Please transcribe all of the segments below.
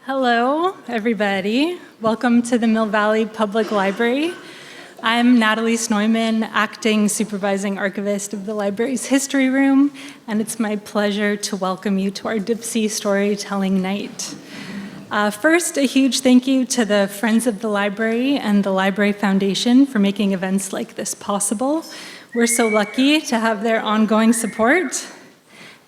Hello, everybody. Welcome to the Mill Valley Public Library. I'm Natalie Snoyman, acting supervising archivist of the library's history room, and it's my pleasure to welcome you to our Dipsea Storytelling Night. First, a huge thank you to the Friends of the Library and the Library Foundation for making events like this possible. We're so lucky to have their ongoing support.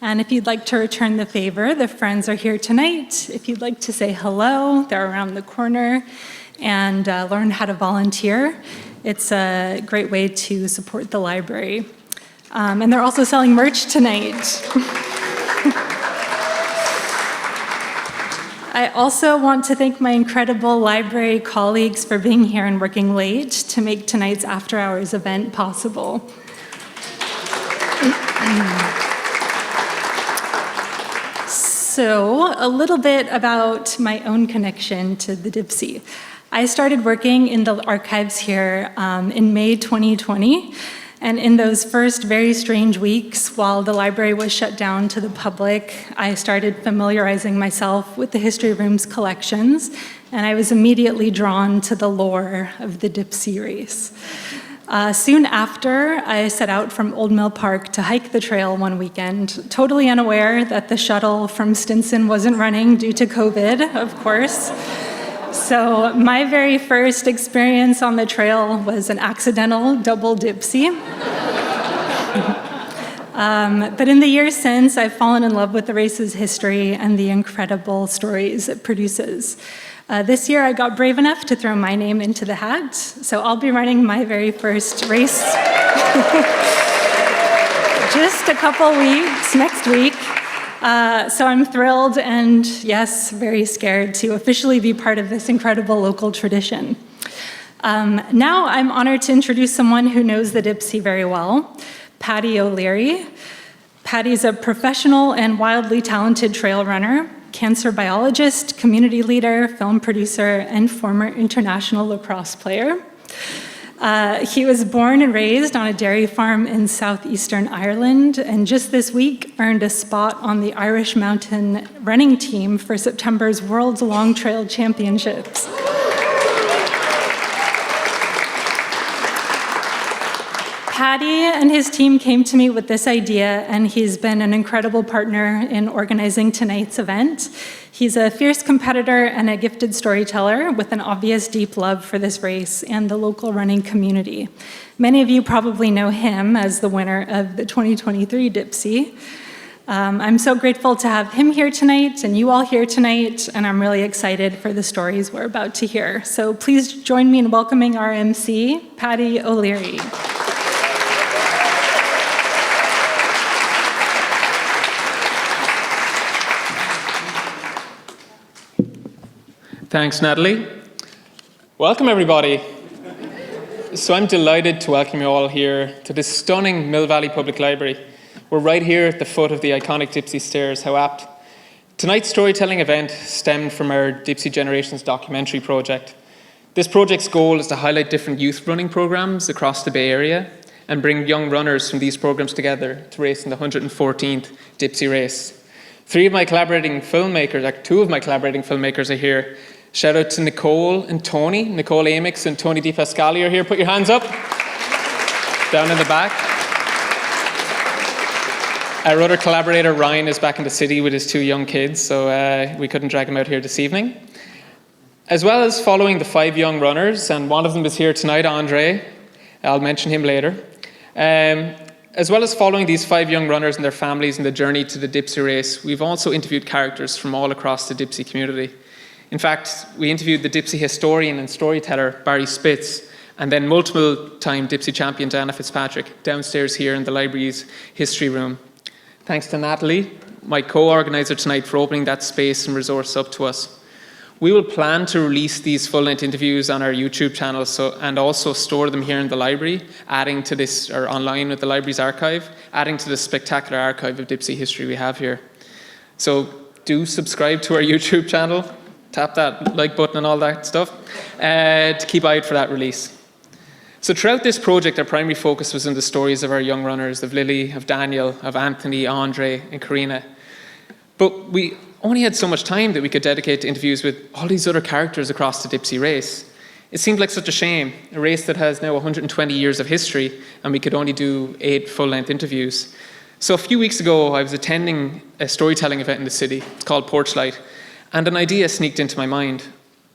And if you'd like to return the favor, the Friends are here tonight. If you'd like to say hello, they're around the corner, and learn how to volunteer. It's a great way to support the library. And they're also selling merch tonight. I also want to thank my incredible library colleagues for being here and working late to make tonight's after-hours event possible. So, a little bit about my own connection to the Dipsea. I started working in the archives here in May 2020, and in those first very strange weeks while the library was shut down to the public, I started familiarizing myself with the history room's collections, and I was immediately drawn to the lore of the Dipsea Race. Soon after, I set out from Old Mill Park to hike the trail one weekend, totally unaware that the shuttle from Stinson wasn't running due to COVID, of course. So my very first experience on the trail was an accidental double Dipsea. But in the years since, I've fallen in love with the race's history and the incredible stories it produces. This year, I got brave enough to throw my name into the hat, so I'll be running my very first race just a couple weeks, next week. So I'm thrilled and, yes, very scared to officially be part of this incredible local tradition. Now I'm honored to introduce someone who knows the Dipsea very well, Patty O'Leary. Patty's a professional and wildly talented trail runner, cancer biologist, community leader, film producer, and former international lacrosse player. He was born and raised on a dairy farm in southeastern Ireland, and just this week earned a spot on the Irish mountain running team for September's World Long Trail Championships. Patty and his team came to me with this idea, and he's been an incredible partner in organizing tonight's event. He's a fierce competitor and a gifted storyteller with an obvious deep love for this race and the local running community. Many of you probably know him as the winner of the 2023 Dipsea. I'm so grateful to have him here tonight and you all here tonight, and I'm really excited for the stories we're about to hear. So please join me in welcoming our MC, Patty O'Leary. Thanks, Natalie. Welcome, everybody. So I'm delighted to welcome you all here to this stunning Mill Valley Public Library. We're right here at the foot of the iconic Dipsea Stairs, how apt. Tonight's storytelling event stemmed from our Dipsea Generations documentary project. This project's goal is to highlight different youth running programs across the Bay Area and bring young runners from these programs together to race in the 114th Dipsea Race. Two of my collaborating filmmakers are here. Shout out to Nicole and Tony. Nicole Amix and Tony Di Pascali are here. Put your hands up. Down in the back. Our other collaborator, Ryan, is back in the city with his two young kids, so we couldn't drag him out here this evening. As well as following the 5 young runners, and one of them is here tonight, Andre. I'll mention him later. As well as following these 5 young runners and their families in the journey to the Dipsea Race, we've also interviewed characters from all across the Dipsea community. In fact, we interviewed the Dipsea historian and storyteller, Barry Spitz, and then multiple-time Dipsea champion, Diana Fitzpatrick, downstairs here in the library's history room. Thanks to Natalie, my co-organizer tonight, for opening that space and resource up to us. We will plan to release these full-length interviews on our YouTube channel and also store them here in the library, adding to this, or online with the library's archive, adding to the spectacular archive of Dipsea history we have here. So do subscribe to our YouTube channel, tap that like button and all that stuff, to keep eye out for that release. So throughout this project, our primary focus was on the stories of our young runners, of Lily, of Daniel, of Anthony, Andre, and Karina. But we only had so much time that we could dedicate to interviews with all these other characters across the Dipsea Race. It seemed like such a shame, a race that has now 120 years of history, and we could only do 8 full-length interviews. So a few weeks ago, I was attending a storytelling event in the city. It's called Porchlight, and an idea sneaked into my mind.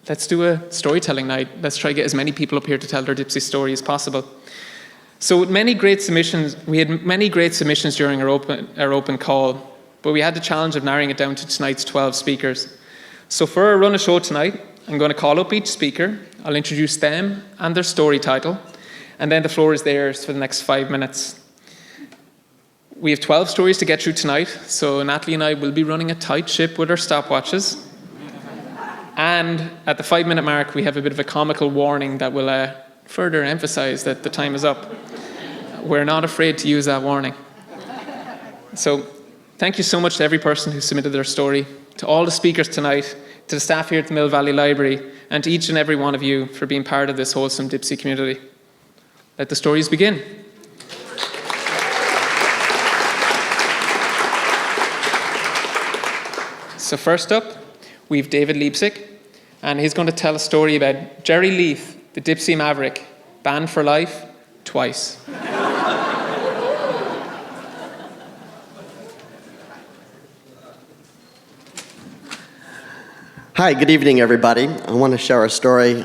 Let's do a storytelling night. Let's try to get as many people up here to tell their Dipsea story as possible. So with many great submissions, we had many great submissions during our open call, but we had the challenge of narrowing it down to tonight's 12 speakers. So for our run of show tonight, I'm going to call up each speaker. I'll introduce them and their story title, and then the floor is theirs for the next 5 minutes. We have 12 stories to get through tonight, so Natalie and I will be running a tight ship with our stopwatches. And at the 5-minute mark, we have a bit of a comical warning that will further emphasize that the time is up. We're not afraid to use that warning. So thank you so much to every person who submitted their story, to all the speakers tonight, to the staff here at the Mill Valley Library, and to each and every one of you for being part of this wholesome Dipsea community. Let the stories begin. So first up, we have David Leipzig, and he's going to tell a story about Jerry Leith, the Dipsea Maverick, banned for life twice. Hi, good evening, everybody. I want to share a story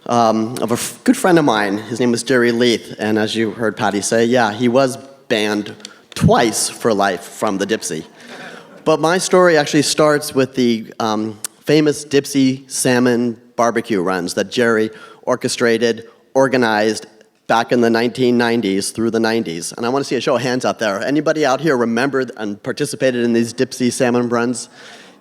of a good friend of mine. His name was Jerry Leith, and as you heard Patty say, yeah, he was banned twice for life from the Dipsea. But my story actually starts with the famous Dipsea salmon barbecue runs that Jerry orchestrated, organized back in the 1990s through the 90s. And I want to see a show of hands out there. Anybody out here remembered and participated in these Dipsea salmon runs?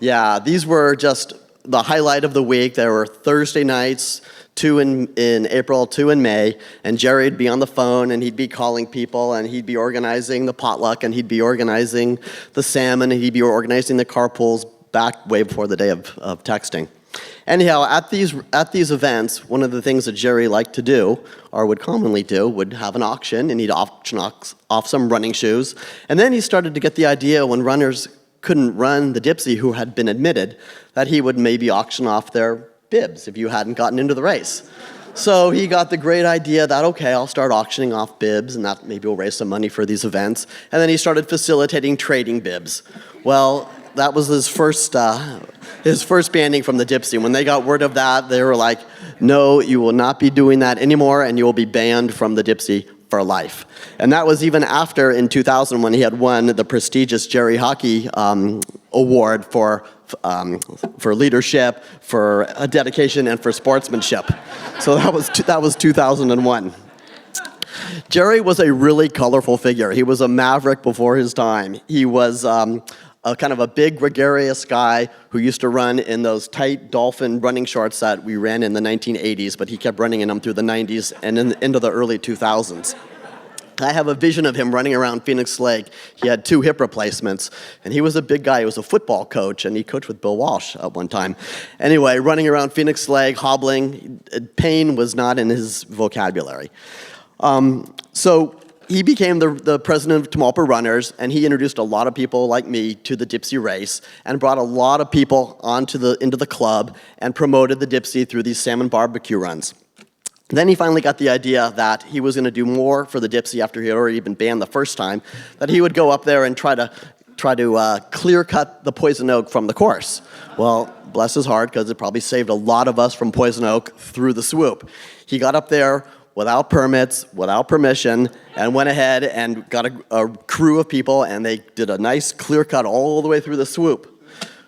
Yeah, these were just the highlight of the week. There were Thursday nights, 2 in April, 2 in May, and Jerry'd be on the phone and he'd be calling people and he'd be organizing the potluck and he'd be organizing the salmon and he'd be organizing the carpools back way before the day of texting. Anyhow, at these events, one of the things that Jerry liked to do, or would commonly do, would have an auction, and he'd auction off some running shoes. And then he started to get the idea when runners couldn't run the Dipsea who had been admitted, that he would maybe auction off their bibs if you hadn't gotten into the race. So he got the great idea that, okay, I'll start auctioning off bibs, and that maybe will raise some money for these events. And then he started facilitating trading bibs. Well, that was his first banning from the Dipsea. When they got word of that, they were like, no, you will not be doing that anymore, and you will be banned from the Dipsea for life. And that was even after, in 2000, when he had won the prestigious Jerry Hockey Award for leadership, for dedication, and for sportsmanship. So that was 2001. Jerry was a really colorful figure. He was a maverick before his time. He was a kind of a big, gregarious guy who used to run in those tight dolphin running shorts that we ran in the 1980s, but he kept running in them through the 90s and into the early 2000s. I have a vision of him running around Phoenix Lake. He had 2 hip replacements, and he was a big guy. He was a football coach, and he coached with Bill Walsh at one time. Anyway, running around Phoenix Lake, hobbling, pain was not in his vocabulary. So he became the president of Tamalpa Runners, and he introduced a lot of people like me to the Dipsea Race and brought a lot of people into the club and promoted the Dipsea through these salmon barbecue runs. Then he finally got the idea that he was going to do more for the Dipsea after he had already been banned the first time, that he would go up there and try to clear cut the poison oak from the course. Well, bless his heart, because it probably saved a lot of us from poison oak through the swoop. He got up there without permits, without permission, and went ahead and got a crew of people, and they did a nice clear cut all the way through the swoop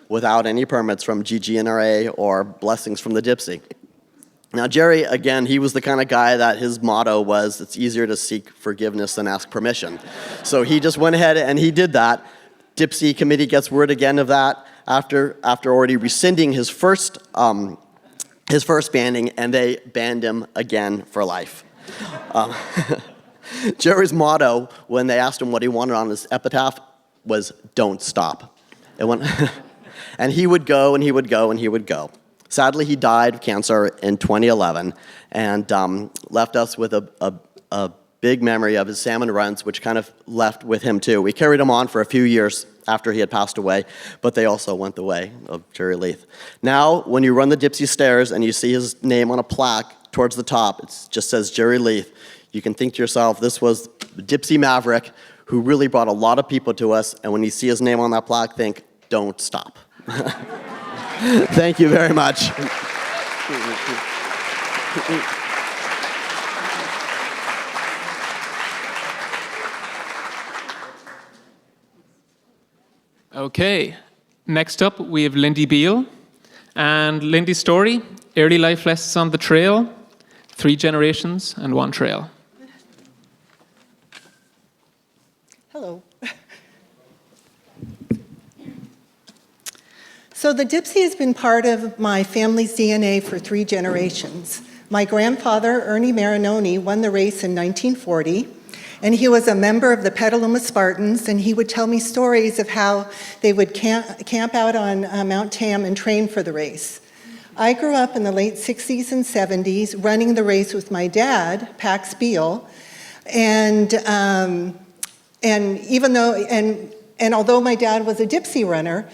without any permits from GGNRA or blessings from the Dipsea. Now, Jerry, again, he was the kind of guy that his motto was, it's easier to seek forgiveness than ask permission. So he just went ahead and he did that. Dipsea committee gets word again of that after already rescinding his first banning, and they banned him again for life. Jerry's motto, when they asked him what he wanted on his epitaph, was, don't stop. And he would go, and he would go, and he would go. Sadly, he died of cancer in 2011, and left us with a big memory of his salmon runs, which kind of left with him too. We carried him on for a few years after he had passed away, but they also went the way of Jerry Leith. Now, when you run the Dipsea stairs and you see his name on a plaque towards the top, it just says Jerry Leith, you can think to yourself, this was the Dipsea Maverick who really brought a lot of people to us, and when you see his name on that plaque, think, don't stop. Thank you very much. Okay, next up we have Lindy Beale. And Lindy's story, early life lessons on the trail, 3 generations and 1 trail. Hello. So the Dipsea has been part of my family's DNA for 3 generations. My grandfather, Ernie Marinoni, won the race in 1940, and he was a member of the Petaluma Spartans, and he would tell me stories of how they would camp out on Mount Tam and train for the race. I grew up in the late 60s and 70s running the race with my dad, Pax Beale, and although my dad was a Dipsea runner,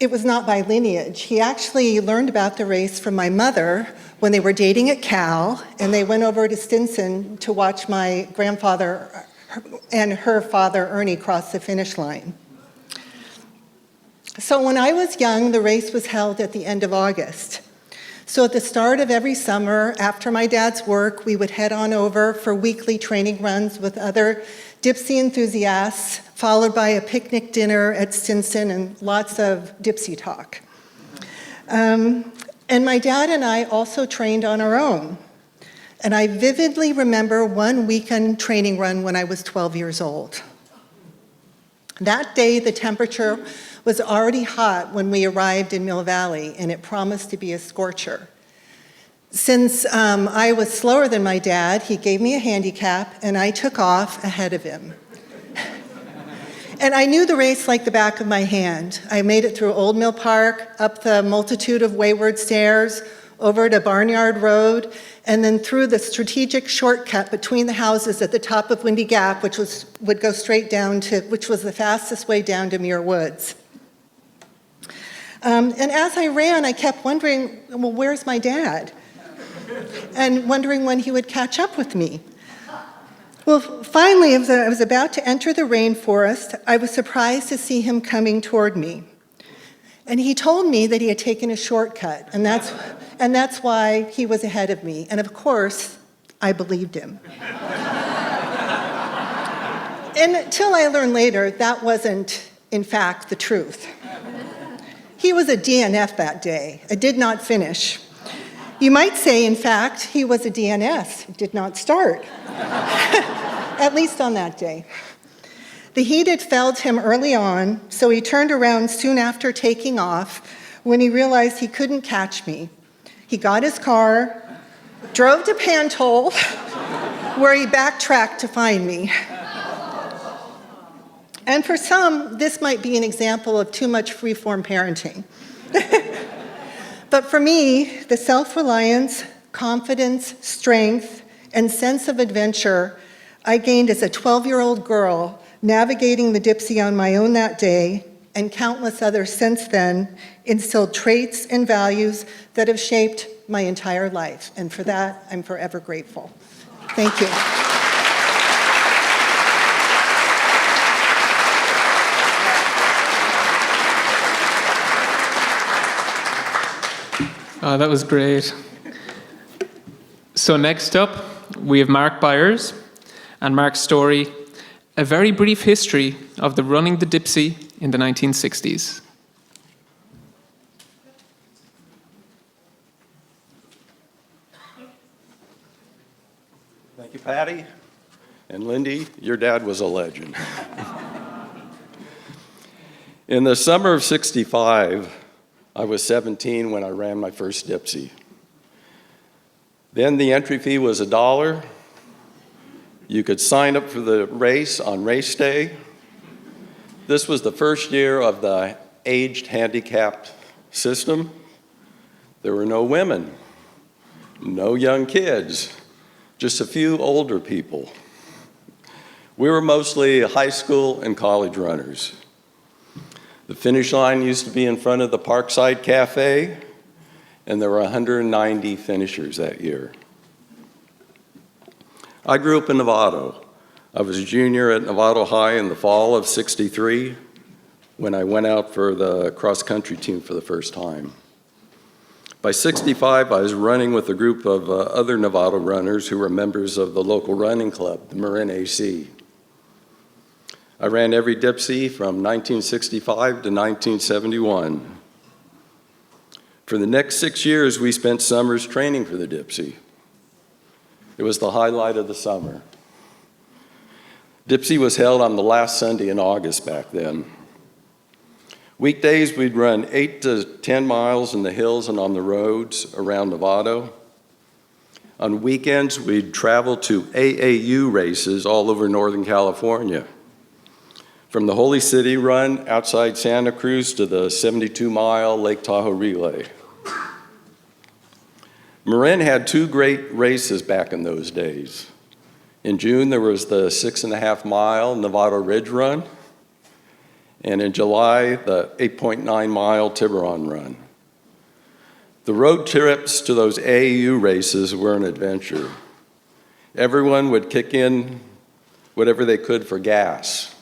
it was not by lineage. He actually learned about the race from my mother when they were dating at Cal, and they went over to Stinson to watch my grandfather and her father, Ernie, cross the finish line. So when I was young, the race was held at the end of August. So at the start of every summer, after my dad's work, we would head on over for weekly training runs with other Dipsea enthusiasts, followed by a picnic dinner at Stinson and lots of Dipsea talk. And my dad and I also trained on our own. And I vividly remember one weekend training run when I was 12 years old. That day, the temperature was already hot when we arrived in Mill Valley, and it promised to be a scorcher. Since I was slower than my dad, he gave me a handicap, and I took off ahead of him. And I knew the race like the back of my hand. I made it through Old Mill Park, up the multitude of wayward stairs, over to Barnyard Road, and then through the strategic shortcut between the houses at the top of Windy Gap, which would go straight down to, which was the fastest way down to Muir Woods. And as I ran, I kept wondering, well, where's my dad? And wondering when he would catch up with me. Well, finally, as I was about to enter the rainforest, I was surprised to see him coming toward me. And he told me that he had taken a shortcut, and that's why he was ahead of me. And of course, I believed him. And until I learned later, that wasn't, in fact, the truth. He was a DNF that day, a did not finish. You might say, in fact, he was a DNS, did not start. At least on that day. The heat had felled him early on, so he turned around soon after taking off when he realized he couldn't catch me. He got his car, drove to Pantole, where he backtracked to find me. And for some, this might be an example of too much free-form parenting. But for me, the self-reliance, confidence, strength, and sense of adventure I gained as a 12-year-old girl navigating the Dipsea on my own that day, and countless others since then, instilled traits and values that have shaped my entire life. And for that, I'm forever grateful. Thank you. Oh, that was great. So next up, we have Mark Byers, and Mark's story, a very brief history of the running the Dipsea in the 1960s. Thank you, Patty. And Lindy, your dad was a legend. In the summer of '65, I was 17 when I ran my first Dipsea. Then the entry fee was $1. You could sign up for the race on race day. This was the first year of the aged handicapped system. There were no women, no young kids, just a few older people. We were mostly high school and college runners. The finish line used to be in front of the Parkside Cafe, and there were 190 finishers that year. I grew up in Novato. I was a junior at Novato High in the fall of '63 when I went out for the cross-country team for the first time. By '65, I was running with a group of other Novato runners who were members of the local running club, the Marin AC. I ran every Dipsea from 1965 to 1971. For the next 6 years, we spent summers training for the Dipsea. It was the highlight of the summer. Dipsea was held on the last Sunday in August back then. Weekdays, we'd run 8 to 10 miles in the hills and on the roads around Novato. On weekends, we'd travel to AAU races all over Northern California. From the Holy City Run outside Santa Cruz to the 72-mile Lake Tahoe Relay. Marin had 2 great races back in those days. In June, there was the 6.5-mile Novato Ridge Run, and in July, the 8.9-mile Tiburon Run. The road trips to those AAU races were an adventure. Everyone would kick in whatever they could for gas.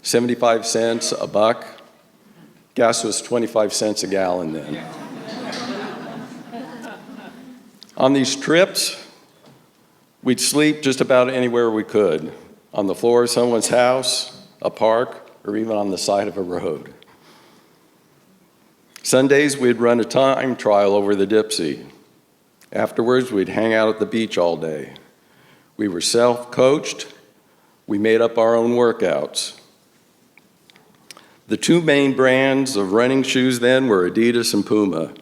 75 cents, a buck. Gas was 25 cents a gallon then. On these trips, we'd sleep just about anywhere we could, on the floor of someone's house, a park, or even on the side of a road. Sundays, we'd run a time trial over the Dipsea. Afterwards, we'd hang out at the beach all day. We were self-coached. We made up our own workouts. The 2 main brands of running shoes then were Adidas and Puma.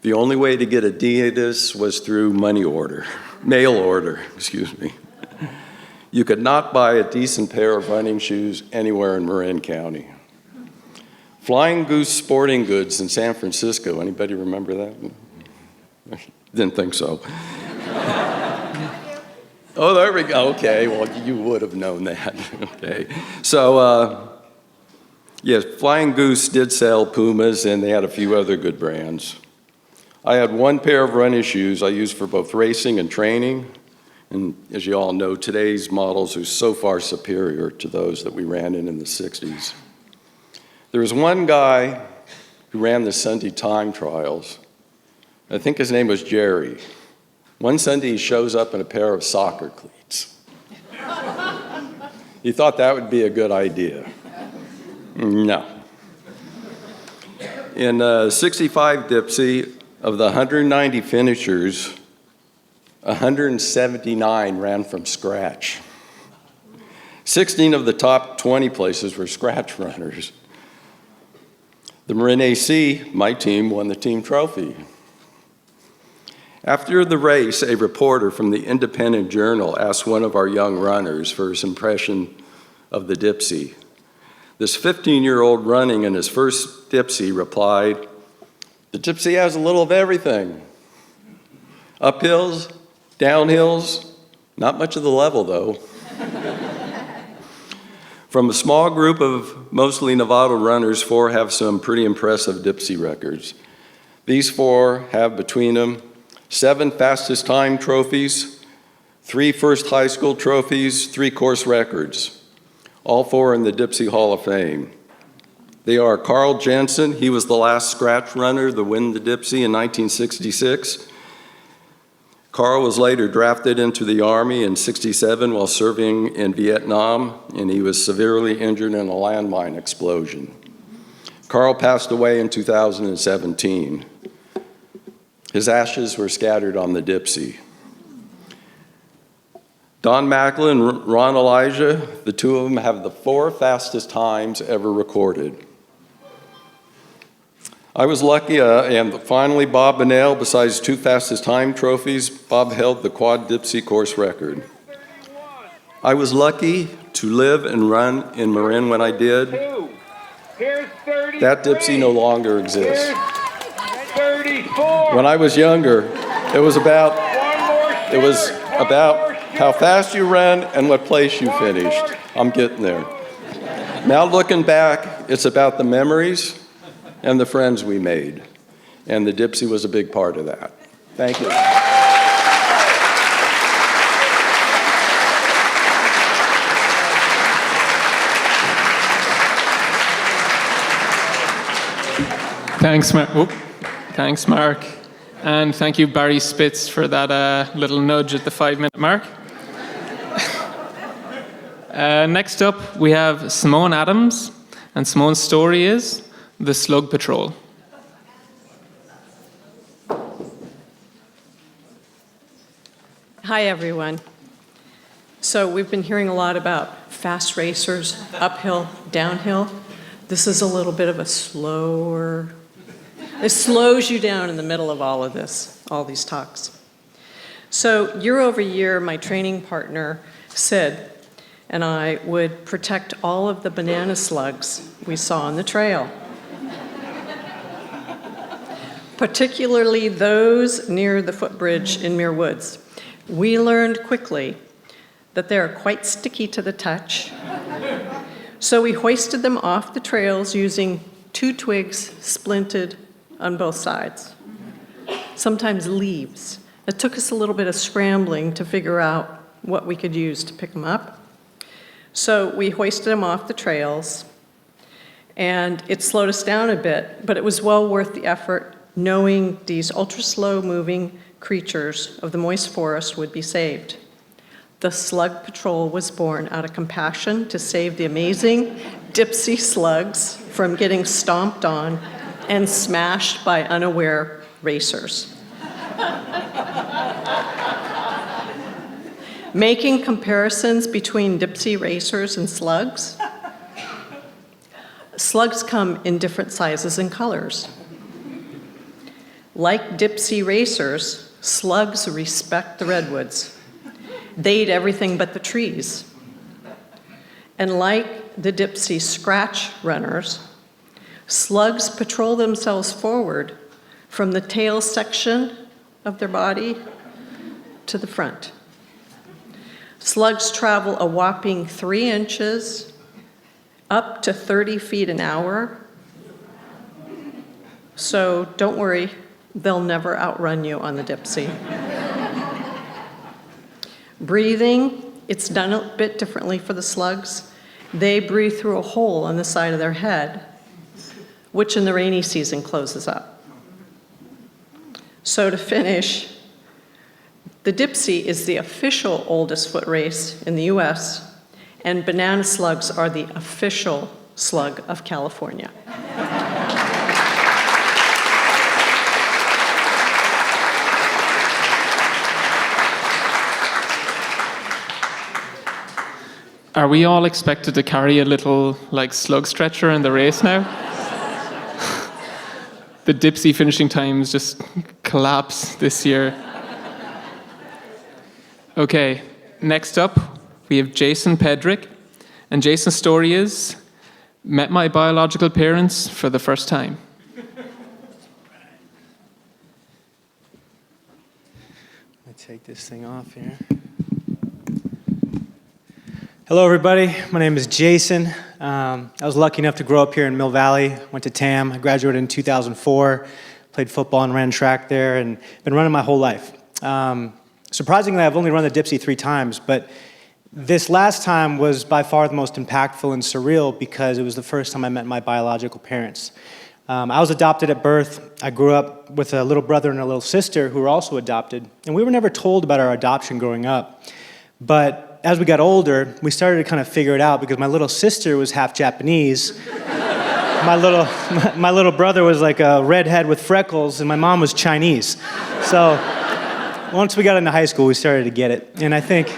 The only way to get Adidas was through mail order. You could not buy a decent pair of running shoes anywhere in Marin County. Flying Goose Sporting Goods in San Francisco, anybody remember that? Didn't think so. Oh, there we go, okay, well, you would have known that, okay. So, yes, Flying Goose did sell Pumas, and they had a few other good brands. I had 1 pair of running shoes I used for both racing and training. And as you all know, today's models are so far superior to those that we ran in the 60s. There was one guy who ran the Sunday time trials. I think his name was Jerry. One Sunday he shows up in a pair of soccer cleats. He thought that would be a good idea. No. In 65 Dipsea, of the 190 finishers, 179 ran from scratch. 16 of the top 20 places were scratch runners. The Marin AC, my team, won the team trophy. After the race, a reporter from the Independent Journal asked one of our young runners for his impression of the Dipsea. This 15-year-old running in his first Dipsea replied, "The Dipsea has a little of everything. Uphills, downhills, not much of the level though." From a small group of mostly Novato runners, 4 have some pretty impressive Dipsea records. These 4 have between them 7 fastest time trophies, 3 first high school trophies, 3 course records. All 4 in the Dipsea Hall of Fame. They are Carl Jensen. He was the last scratch runner to win the Dipsea in 1966. Carl was later drafted into the Army in '67 while serving in Vietnam, and he was severely injured in a landmine explosion. Carl passed away in 2017. His ashes were scattered on the Dipsea. Don Macklin and Ron Elijah, the 2 of them have the 4 fastest times ever recorded. I was lucky, and finally Bob Bonnell, besides 2 fastest time trophies, Bob held the quad Dipsea course record. I was lucky to live and run in Marin when I did. That Dipsea no longer exists. When I was younger, it was about how fast you ran and what place you finished. I'm getting there. Now looking back, it's about the memories and the friends we made. And the Dipsea was a big part of that. Thank you. Thanks, Mark. Thanks, Mark. And thank you, Barry Spitz, for that little nudge at the 5-minute mark. Next up, we have Simone Adams, and Simone's story is The Slug Patrol. Hi, everyone. So we've been hearing a lot about fast racers, uphill, downhill. This is a little bit of a slower, it slows you down in the middle of all of this, all these talks. So year over year, my training partner, Sid, and I would protect all of the banana slugs we saw on the trail, particularly those near the footbridge in Muir Woods. We learned quickly that they are quite sticky to the touch, so we hoisted them off the trails using 2 twigs splinted on both sides, sometimes leaves. It took us a little bit of scrambling to figure out what we could use to pick them up. So we hoisted them off the trails, and it slowed us down a bit, but it was well worth the effort, knowing these ultra-slow moving creatures of the moist forest would be saved. The Slug Patrol was born out of compassion to save the amazing Dipsea slugs from getting stomped on and smashed by unaware racers. Making comparisons between Dipsea racers and slugs, slugs come in different sizes and colors. Like Dipsea racers, slugs respect the redwoods. They eat everything but the trees. And like the Dipsea scratch runners, slugs patrol themselves forward from the tail section of their body to the front. Slugs travel a whopping 3 inches, up to 30 feet an hour. So don't worry, they'll never outrun you on the Dipsea. Breathing, it's done a bit differently for the slugs. They breathe through a hole on the side of their head, which in the rainy season closes up. So to finish, the Dipsea is the official oldest foot race in the US, and banana slugs are the official slug of California. Are we all expected to carry a little, slug stretcher in the race now? The Dipsea finishing times just collapse this year. Okay, next up, we have Jason Pedrick. And Jason's story is, met my biological parents for the first time. Let me take this thing off here. Hello, everybody. My name is Jason. I was lucky enough to grow up here in Mill Valley. Went to TAM. I graduated in 2004. Played football and ran track there, and been running my whole life. Surprisingly, I've only run the Dipsea 3 times, but this last time was by far the most impactful and surreal because it was the first time I met my biological parents. I was adopted at birth. I grew up with a little brother and a little sister who were also adopted, and we were never told about our adoption growing up. But as we got older, we started to kind of figure it out because my little sister was half Japanese. My little brother was like a redhead with freckles, and my mom was Chinese. So once we got into high school, we started to get it. And I think,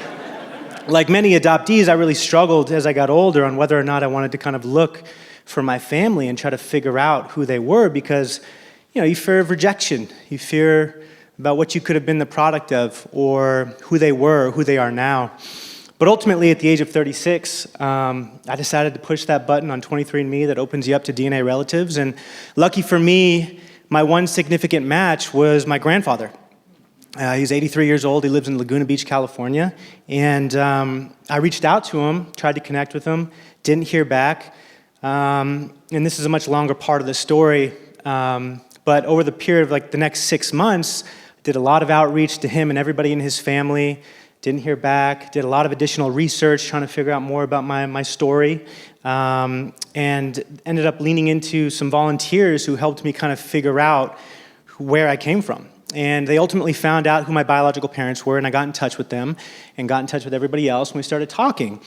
like many adoptees, I really struggled as I got older on whether or not I wanted to kind of look for my family and try to figure out who they were because, you fear of rejection. You fear about what you could have been the product of or who they were or who they are now. But ultimately, at the age of 36, I decided to push that button on 23andMe that opens you up to DNA relatives. And lucky for me, my one significant match was my grandfather. He's 83 years old. He lives in Laguna Beach, California. And I reached out to him, tried to connect with him, didn't hear back. And this is a much longer part of the story. But over the period of like the next 6 months, I did a lot of outreach to him and everybody in his family. Didn't hear back. Did a lot of additional research, trying to figure out more about my story. And ended up leaning into some volunteers who helped me kind of figure out where I came from. And they ultimately found out who my biological parents were, and I got in touch with them and got in touch with everybody else, and we started talking.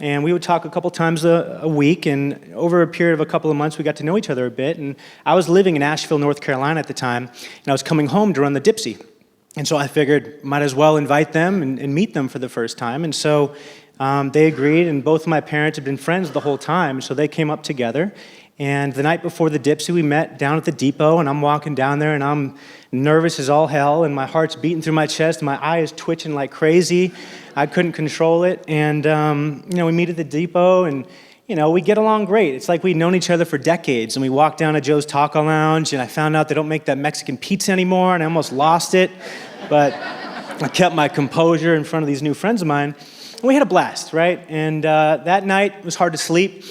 And we would talk a couple times a week, and over a period of a couple of months, we got to know each other a bit. And I was living in Asheville, North Carolina at the time, and I was coming home to run the Dipsea. And so I figured might as well invite them and meet them for the first time. And so they agreed, and both of my parents had been friends the whole time, so they came up together. And the night before the Dipsea, we met down at the depot, and I'm walking down there, and I'm nervous as all hell, and my heart's beating through my chest, and my eye is twitching like crazy. I couldn't control it, and we meet at the depot, and we get along great. It's like we'd known each other for decades, and we walked down to Joe's Taco Lounge, and I found out they don't make that Mexican pizza anymore, and I almost lost it, but I kept my composure in front of these new friends of mine, and we had a blast, right? And that night, it was hard to sleep.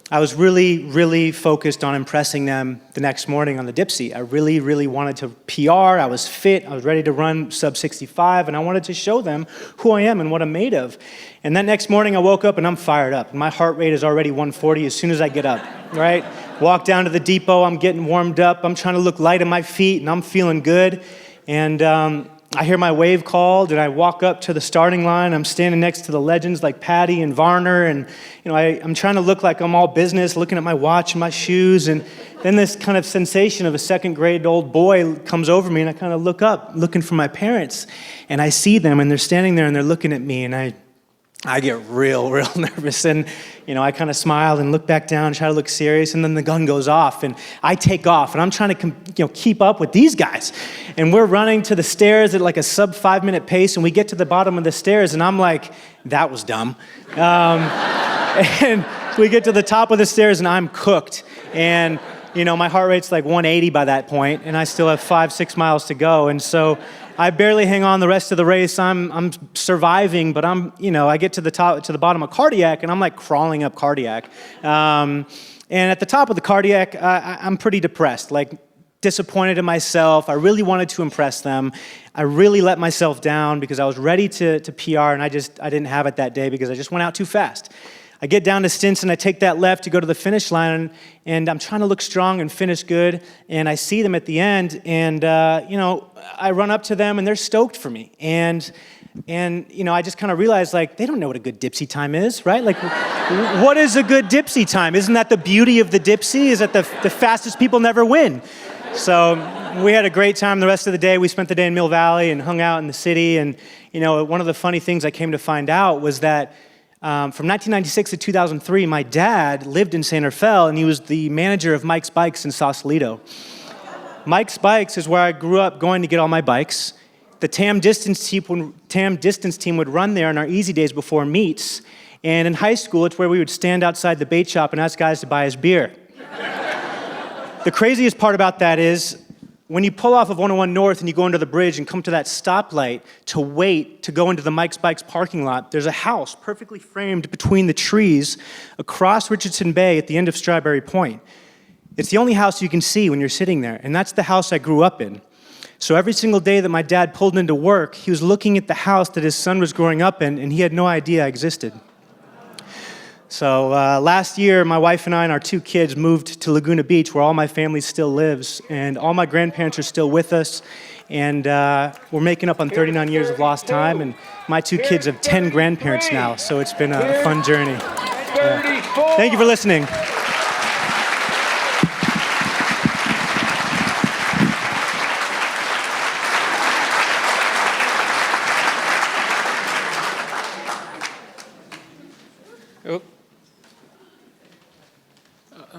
I was really, really focused on impressing them the next morning on the Dipsea. I really, really wanted to PR. I was fit. I was ready to run sub 65, and I wanted to show them who I am and what I'm made of. And that next morning, I woke up, and I'm fired up. My heart rate is already 140 as soon as I get up, right? Walk down to the depot. I'm getting warmed up. I'm trying to look light on my feet, and I'm feeling good. And I hear my wave called, and I walk up to the starting line. I'm standing next to the legends like Patty and Varner, and I'm trying to look like I'm all business, looking at my watch and my shoes, and then this kind of sensation of a second-grade old boy comes over me, and I kind of look up, looking for my parents, and I see them, and they're standing there, and they're looking at me, and I get real nervous, and I kind of smile and look back down, try to look serious, and then the gun goes off, and I take off, and I'm trying to keep up with these guys, and we're running to the stairs at like a sub 5-minute pace, and we get to the bottom of the stairs, and I'm like, that was dumb, and we get to the top of the stairs, and I'm cooked, and my heart rate's like 180 by that point, and I still have 5-6 miles to go, and so I barely hang on the rest of the race. I'm surviving, but I get to the bottom of cardiac, and I'm like crawling up cardiac. And at the top of the cardiac, I'm pretty depressed, like disappointed in myself. I really wanted to impress them. I really let myself down because I was ready to PR, and I didn't have it that day because I just went out too fast. I get down to Stinson, I take that left to go to the finish line, and I'm trying to look strong and finish good, and I see them at the end, and I run up to them, and they're stoked for me, and I just kind of realized, like, they don't know what a good Dipsea time is, right? Like, what is a good Dipsea time? Isn't that the beauty of the Dipsea, is that the fastest people never win? So we had a great time the rest of the day. We spent the day in Mill Valley and hung out in the city, and one of the funny things I came to find out was that from 1996 to 2003, my dad lived in Santa Fe, and he was the manager of Mike's Bikes in Sausalito. Mike's Bikes is where I grew up going to get all my bikes. The TAM distance team would run there on our easy days before meets, and in high school, it's where we would stand outside the bait shop and ask guys to buy us beer. The craziest part about that is, when you pull off of 101 North and you go under the bridge and come to that stoplight to wait to go into the Mike's Bikes parking lot, there's a house perfectly framed between the trees across Richardson Bay at the end of Strawberry Point. It's the only house you can see when you're sitting there, and that's the house I grew up in. So every single day that my dad pulled into work, he was looking at the house that his son was growing up in, and he had no idea I existed. So last year, my wife and I and our 2 kids moved to Laguna Beach, where all my family still lives, and all my grandparents are still with us, and we're making up on 39 years of lost time, and my 2 kids have 10 grandparents now, so it's been a fun journey. Thank you for listening.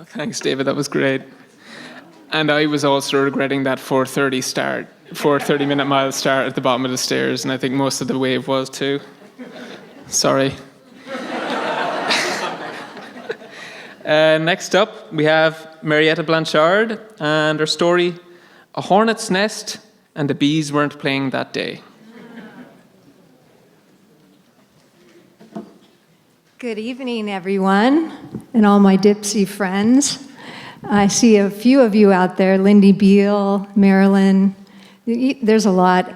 Thanks, David. That was great. And I was also regretting that 4:30-minute mile start at the bottom of the stairs, and I think most of the wave was too. Sorry. Next up, we have Marietta Blanchard and her story, A Hornet's Nest and the bees weren't playing that day. Good evening, everyone, and all my Dipsea friends. I see a few of you out there, Lindy Beal, Marilyn. There's a lot,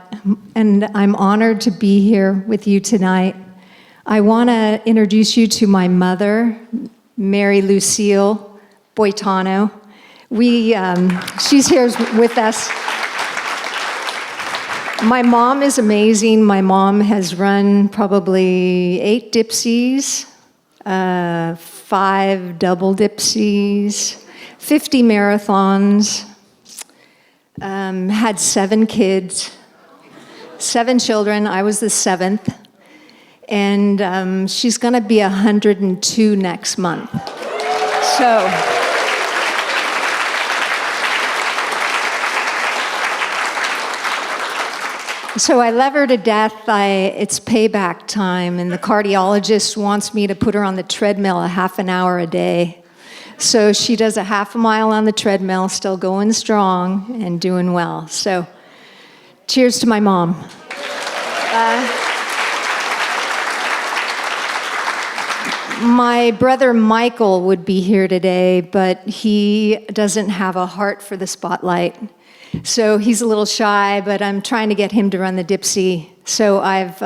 and I'm honored to be here with you tonight. I want to introduce you to my mother, Mary Lucille Boitano. She's here with us. My mom is amazing. My mom has run probably 8 Dipseas, 5 double Dipseas, 50 marathons, had 7 kids, 7 children. I was the 7th. And she's going to be 102 next month. So I love her to death. It's payback time, and the cardiologist wants me to put her on the treadmill a half an hour a day. So she does a half a mile on the treadmill, still going strong and doing well. So cheers to my mom. My brother Michael would be here today, but he doesn't have a heart for the spotlight. So he's a little shy, but I'm trying to get him to run the Dipsea. So I've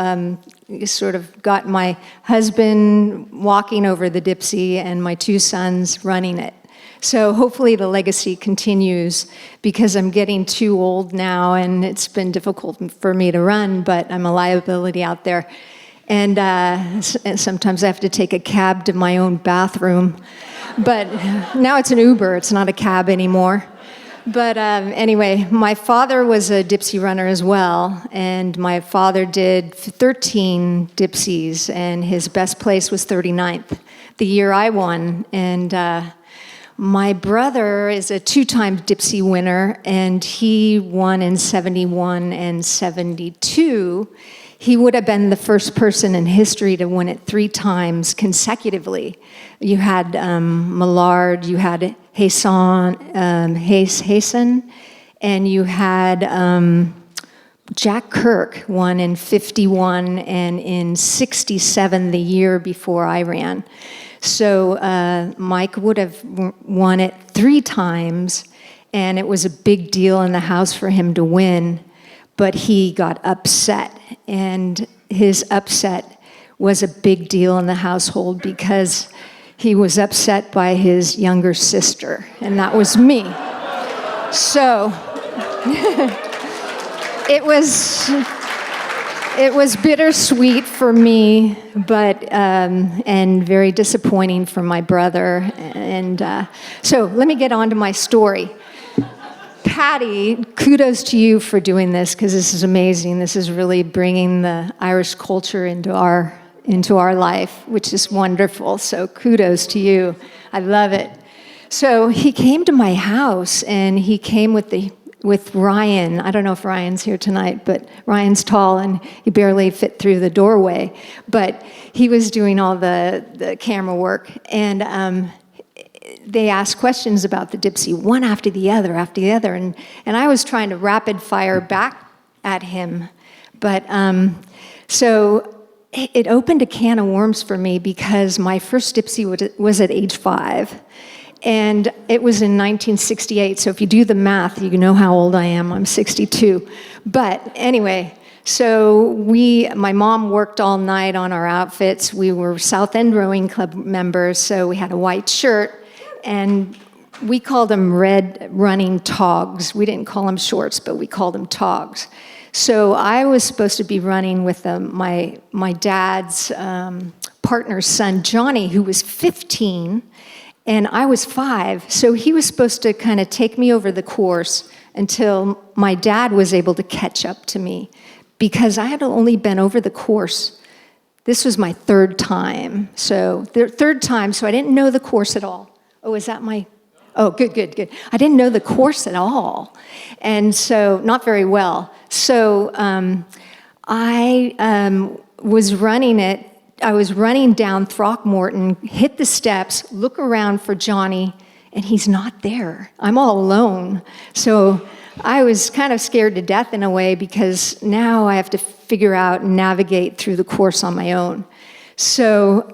sort of got my husband walking over the Dipsea and my 2 sons running it. So hopefully the legacy continues, because I'm getting too old now and it's been difficult for me to run, but I'm a liability out there. And sometimes I have to take a cab to my own bathroom. But now it's an Uber, it's not a cab anymore. But anyway, my father was a Dipsea runner as well, and my father did 13 Dipseas, and his best place was 39th, the year I won. And my brother is a 2-time Dipsea winner, and he won in 71 and 72. He would have been the first person in history to win it 3 times consecutively. You had Millard, you had Hayson, and you had Jack Kirk won in 51 and in 67, the year before I ran. So Mike would have won it 3 times, and it was a big deal in the house for him to win. But he got upset, and his upset was a big deal in the household because he was upset by his younger sister, and that was me. So it was bittersweet for me, but and very disappointing for my brother. And so let me get on to my story. Patty, kudos to you for doing this, because this is amazing. This is really bringing the Irish culture into our life, which is wonderful. So kudos to you. I love it. So he came to my house, and he came with Ryan. I don't know if Ryan's here tonight, but Ryan's tall, and he barely fit through the doorway. But he was doing all the camera work, and they asked questions about the Dipsea, one after the other, and I was trying to rapid fire back at him. But so it opened a can of worms for me, because my first Dipsea was at age 5, and it was in 1968. So if you do the math, you know how old I am. I'm 62. But anyway, so my mom worked all night on our outfits. We were South End Rowing Club members, so we had a white shirt, and we called them red running togs. We didn't call them shorts, but we called them togs. So I was supposed to be running with my dad's partner's son, Johnny, who was 15, and I was 5. So he was supposed to kind of take me over the course until my dad was able to catch up to me, because I had only been over the course. This was my 3rd time. So third time, so I didn't know the course at all. Oh, is that my... Oh, good. I didn't know the course at all, and so not very well. So I was running it. I was running down Throckmorton, hit the steps, look around for Johnny, and he's not there. I'm all alone. So I was kind of scared to death in a way because now I have to figure out and navigate through the course on my own. So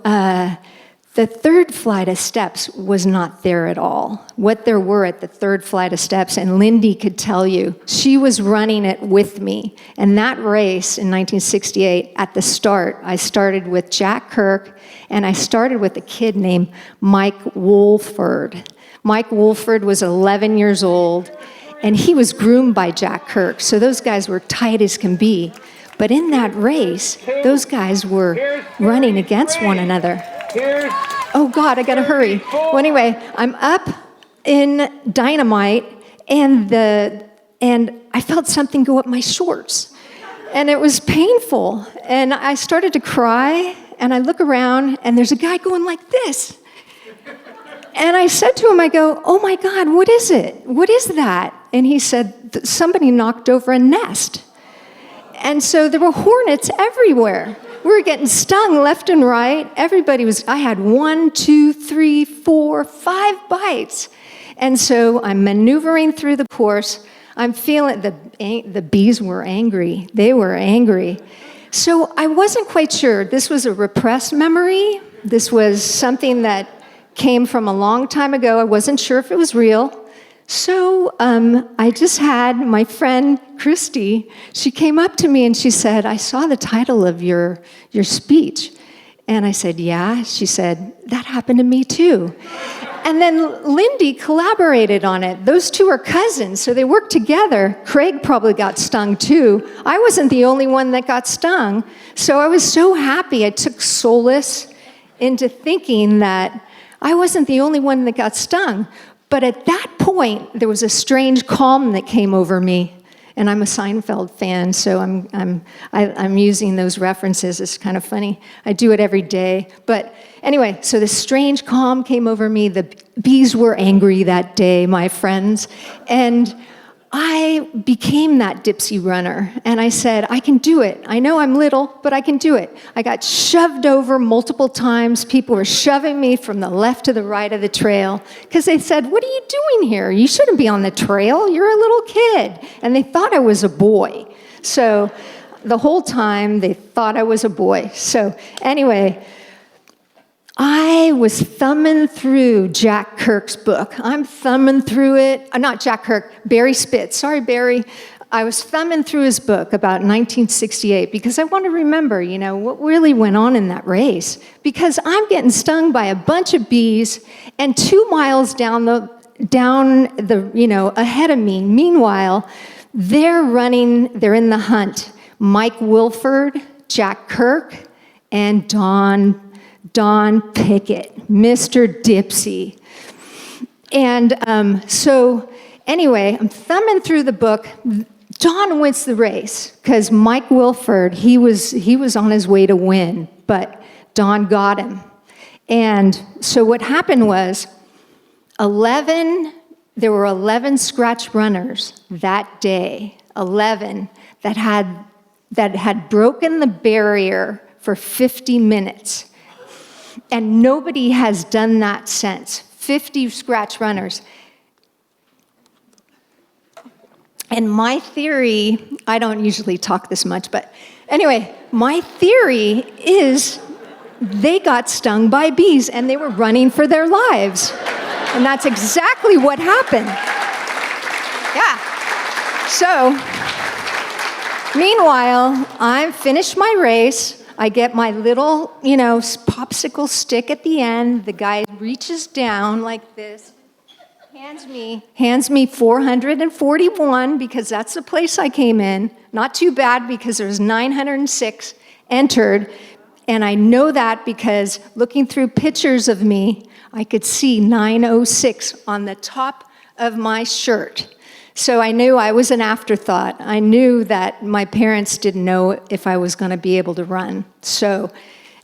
the third flight of steps was not there at all. What there were at the third flight of steps, and Lindy could tell you, she was running it with me. And that race in 1968, at the start, I started with Jack Kirk, and I started with a kid named Mike Wolford. Mike Wolford was 11 years old, and he was groomed by Jack Kirk, so those guys were tight as can be. But in that race, those guys were running against one another. Oh God, I gotta hurry. Well, anyway, I'm up in Dynamite, and I felt something go up my shorts, and it was painful. And I started to cry, and I look around, and there's a guy going like this. And I said to him, I go, "Oh my God, what is it? What is that?" And he said, "Somebody knocked over a nest." And so there were hornets everywhere. We were getting stung left and right. I had 1, 2, 3, 4, 5 bites. And so I'm maneuvering through the course. I'm feeling the bees were angry. They were angry. So I wasn't quite sure. This was a repressed memory. This was something that came from a long time ago. I wasn't sure if it was real. So I just had my friend Christy, she came up to me and she said, "I saw the title of your speech." And I said, "Yeah." She said, "That happened to me too." And then Lindy collaborated on it. Those two are cousins, so they worked together. Craig probably got stung too. I wasn't the only one that got stung. So I was so happy. I took solace into thinking that I wasn't the only one that got stung. But at that point, there was a strange calm that came over me. And I'm a Seinfeld fan, so I'm using those references. It's kind of funny. I do it every day. But anyway, so this strange calm came over me. The bees were angry that day, my friends. And I became that Dipsea runner, and I said, "I can do it. I know I'm little, but I can do it." I got shoved over multiple times. People were shoving me from the left to the right of the trail because they said, "What are you doing here? You shouldn't be on the trail. You're a little kid." And they thought I was a boy. So the whole time, they thought I was a boy. So anyway, I was thumbing through Jack Kirk's book. I'm thumbing through it. Not Jack Kirk, Barry Spitz. Sorry, Barry. I was thumbing through his book about 1968 because I want to remember, what really went on in that race. Because I'm getting stung by a bunch of bees, and 2 miles down the ahead of me. Meanwhile, they're in the hunt. Mike Wilford, Jack Kirk, and Don Pickett, Mr. Dipsea. And so anyway, I'm thumbing through the book. Don wins the race because Mike Wilford, he was on his way to win, but Don got him. And so what happened was there were 11 scratch runners that day, 11 that had broken the barrier for 50 minutes. And nobody has done that since. 50 scratch runners. And my theory, I don't usually talk this much, but anyway, my theory is they got stung by bees and they were running for their lives. And that's exactly what happened. Yeah. So, meanwhile, I finished my race. I get my little, popsicle stick at the end. The guy reaches down like this, hands me 441 because that's the place I came in. Not too bad because there was 906 entered. And I know that because looking through pictures of me, I could see 906 on the top of my shirt. So I knew I was an afterthought. I knew that my parents didn't know if I was going to be able to run. So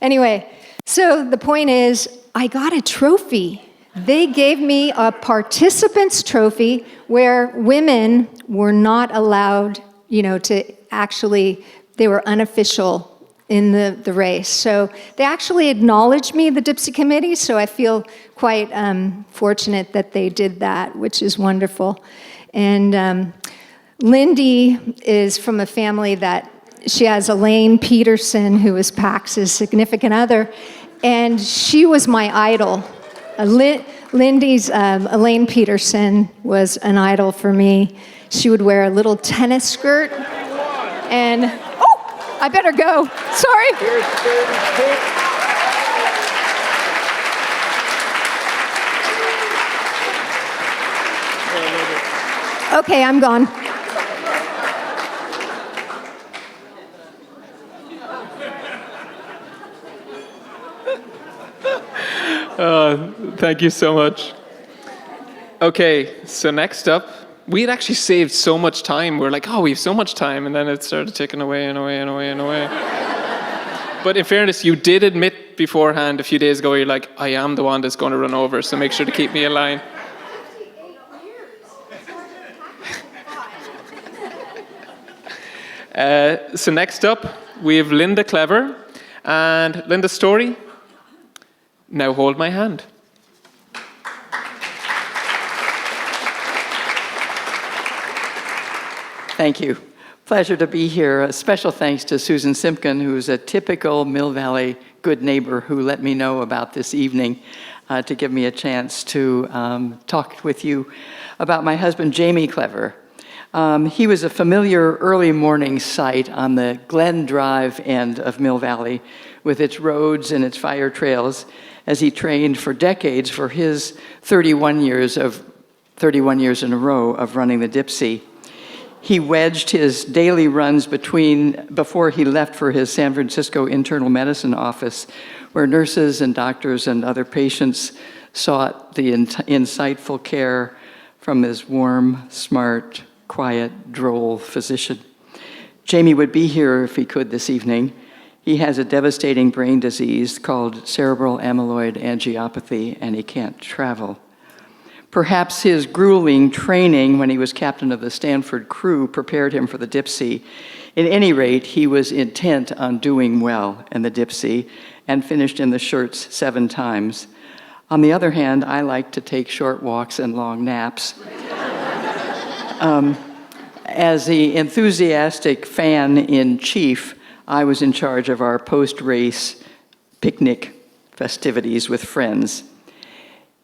anyway, so the point is, I got a trophy. They gave me a participant's trophy where women were not allowed, they were unofficial in the race. So they actually acknowledged me, the Dipsea Committee, so I feel quite fortunate that they did that, which is wonderful. And Lindy is from a family that she has Elaine Peterson, who is Pax's significant other, and she was my idol. Lindy's Elaine Peterson was an idol for me. She would wear a little tennis skirt, and oh, I better go. Sorry. Okay, I'm gone. Thank you so much. Okay, so next up, we had actually saved so much time. We're like, oh, we have so much time, and then it started ticking away and away and away and away. But in fairness, you did admit beforehand a few days ago, you're like, I am the one that's going to run over, so make sure to keep me in line. So next up, we have Linda Clever, and Linda's story, Now Hold My Hand. Thank you. Pleasure to be here. A special thanks to Susan Simpkin, who's a typical Mill Valley good neighbor who let me know about this evening to give me a chance to talk with you about my husband, Jamie Clever. He was a familiar early morning sight on the Glen Drive end of Mill Valley with its roads and its fire trails as he trained for decades for his 31 years in a row of running the Dipsea. He wedged his daily runs before he left for his San Francisco internal medicine office, where nurses and doctors and other patients sought the insightful care from his warm, smart, quiet, droll physician. Jamie would be here if he could this evening. He has a devastating brain disease called cerebral amyloid angiopathy, and he can't travel. Perhaps his grueling training when he was captain of the Stanford crew prepared him for the Dipsea. At any rate, he was intent on doing well in the Dipsea and finished in the shirts 7 times. On the other hand, I like to take short walks and long naps. As the enthusiastic fan-in-chief, I was in charge of our post-race picnic festivities with friends.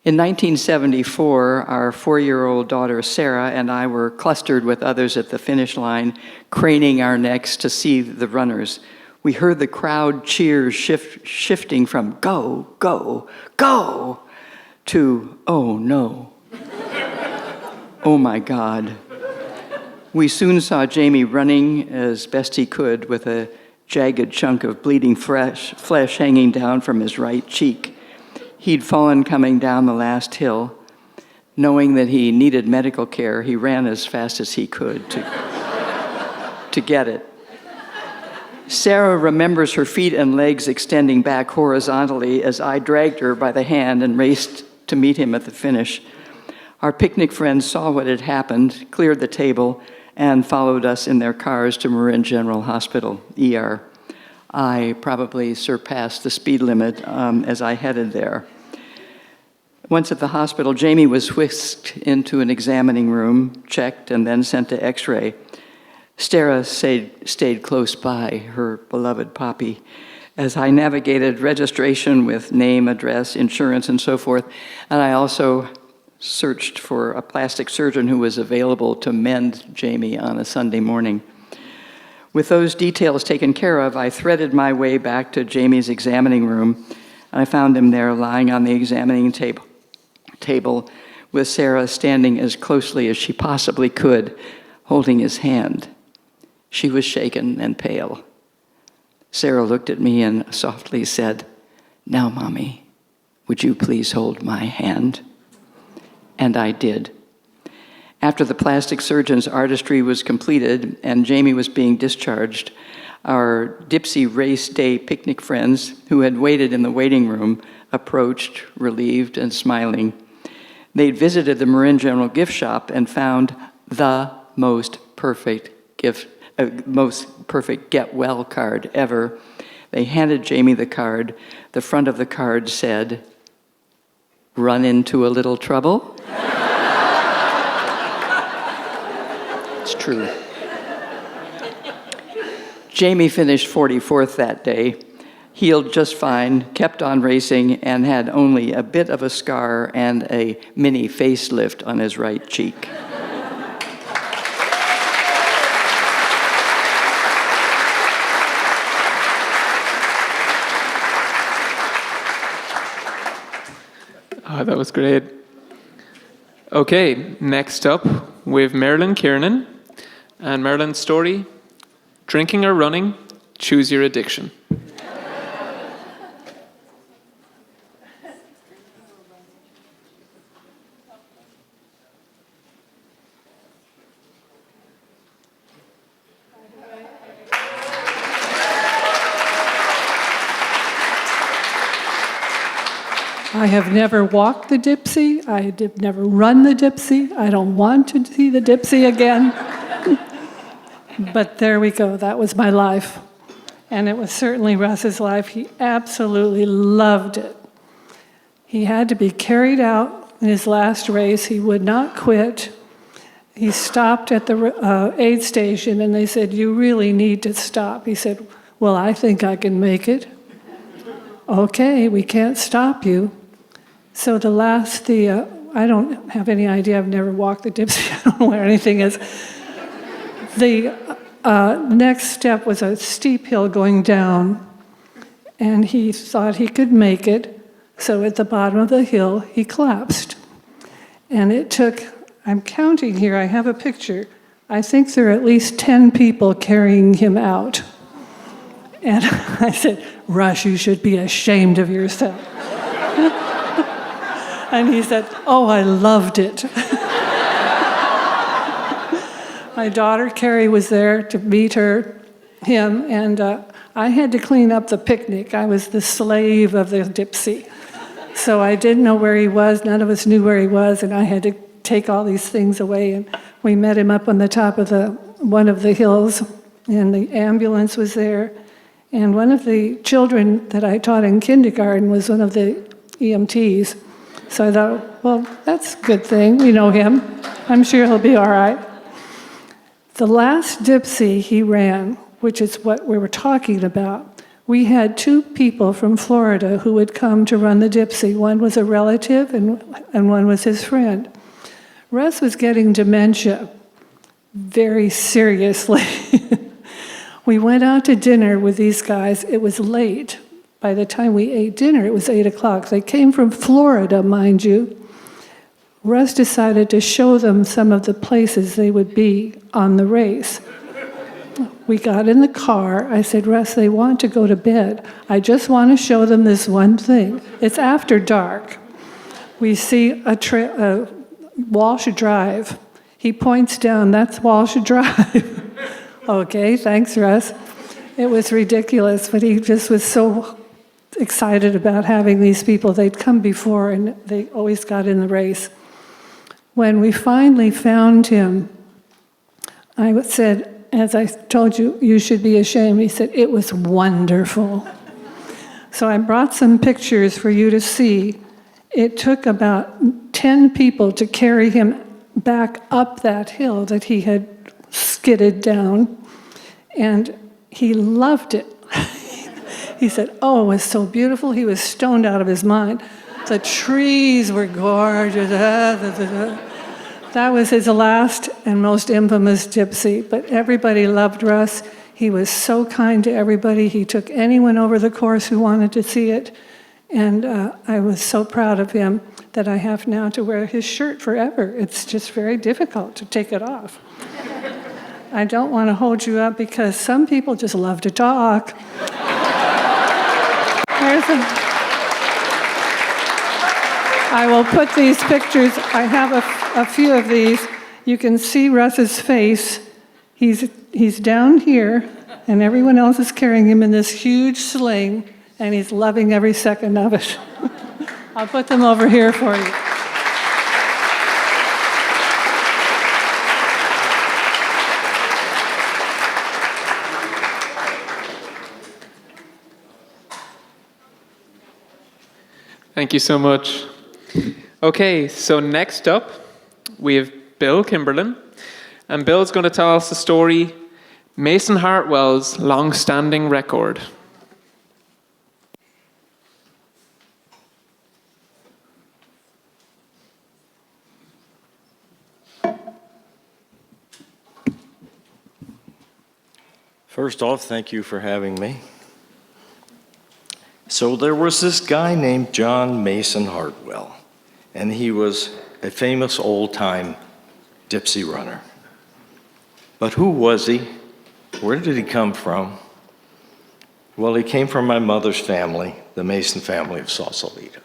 In 1974, our 4-year-old daughter Sarah and I were clustered with others at the finish line, craning our necks to see the runners. We heard the crowd cheers shifting from go, go, go to oh no. Oh my God. We soon saw Jamie running as best he could with a jagged chunk of bleeding flesh hanging down from his right cheek. He'd fallen coming down the last hill. Knowing that he needed medical care, he ran as fast as he could to get it. Sarah remembers her feet and legs extending back horizontally as I dragged her by the hand and raced to meet him at the finish. Our picnic friends saw what had happened, cleared the table, and followed us in their cars to Marin General Hospital, ER. I probably surpassed the speed limit as I headed there. Once at the hospital, Jamie was whisked into an examining room, checked, and then sent to X-ray. Sarah stayed close by, her beloved Poppy, as I navigated registration with name, address, insurance, and so forth. And I also searched for a plastic surgeon who was available to mend Jamie on a Sunday morning. With those details taken care of, I threaded my way back to Jamie's examining room, and I found him there lying on the examining table with Sarah standing as closely as she possibly could, holding his hand. She was shaken and pale. Sarah looked at me and softly said, "Now, Mommy, would you please hold my hand?" And I did. After the plastic surgeon's artistry was completed and Jamie was being discharged, our Dipsea Race Day picnic friends who had waited in the waiting room approached, relieved and smiling. They'd visited the Marin General gift shop and found the most perfect get well card ever. They handed Jamie the card. The front of the card said, "Run into a little trouble?" It's true. Jamie finished 44th that day, healed just fine, kept on racing, and had only a bit of a scar and a mini facelift on his right cheek. Oh, that was great. Okay, next up, we have Marilyn Kiernan. And Marilyn's story, drinking or running, choose your addiction. I have never walked the Dipsea. I have never run the Dipsea. I don't want to see the Dipsea again. But there we go. That was my life. And it was certainly Russ's life. He absolutely loved it. He had to be carried out in his last race. He would not quit. He stopped at the aid station, and they said, "You really need to stop." He said, "Well, I think I can make it." "Okay, we can't stop you." So I don't have any idea. I've never walked the Dipsea. I don't know where anything is. The next step was a steep hill going down, and he thought he could make it. So at the bottom of the hill, he collapsed. And it took, I'm counting here, I have a picture. I think there are at least 10 people carrying him out. And I said, "Rush, you should be ashamed of yourself." And he said, "Oh, I loved it." My daughter, Carrie, was there to meet him, and I had to clean up the picnic. I was the slave of the Dipsea. So I didn't know where he was. None of us knew where he was, and I had to take all these things away. And we met him up on the top of one of the hills, and the ambulance was there. And one of the children that I taught in kindergarten was one of the EMTs. So I thought, well, that's a good thing. We know him. I'm sure he'll be all right. The last Dipsea he ran, which is what we were talking about, we had 2 people from Florida who would come to run the Dipsea. One was a relative and one was his friend. Russ was getting dementia very seriously. We went out to dinner with these guys. It was late. By the time we ate dinner, it was 8 o'clock. They came from Florida, mind you. Russ decided to show them some of the places they would be on the race. We got in the car. I said, "Russ, they want to go to bed. I just want to show them this one thing. It's after dark. We see a Walsh Drive." He points down, "That's Walsh Drive." "Okay, thanks, Russ." It was ridiculous, but he just was so excited about having these people. They'd come before, and they always got in the race. When we finally found him, I said, "As I told you, you should be ashamed." He said, "It was wonderful." So I brought some pictures for you to see. It took about 10 people to carry him back up that hill that he had skidded down, and he loved it. He said, "Oh, it was so beautiful." He was stoned out of his mind. The trees were gorgeous. That was his last and most infamous Dipsea, but everybody loved Russ. He was so kind to everybody. He took anyone over the course who wanted to see it, and I was so proud of him that I have now to wear his shirt forever. It's just very difficult to take it off. I don't want to hold you up because some people just love to talk. I will put these pictures, I have a few of these. You can see Russ's face. He's down here, and everyone else is carrying him in this huge sling, and he's loving every second of it. I'll put them over here for you. Thank you so much. Okay, so next up, we have Bill Kimberlin. And Bill's going to tell us the story, Mason Hartwell's long-standing record. First off, thank you for having me. So there was this guy named John Mason Hartwell, and he was a famous old-time Dipsea runner. But who was he? Where did he come from? Well, he came from my mother's family, the Mason family of Sausalito.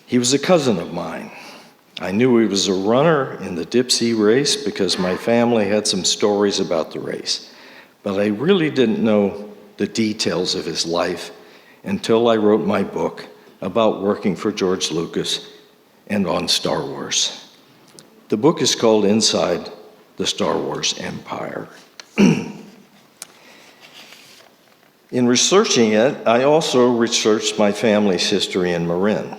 He was a cousin of mine. I knew he was a runner in the Dipsea Race because my family had some stories about the race. But I really didn't know the details of his life until I wrote my book about working for George Lucas and on Star Wars. The book is called Inside the Star Wars Empire. In researching it, I also researched my family's history in Marin.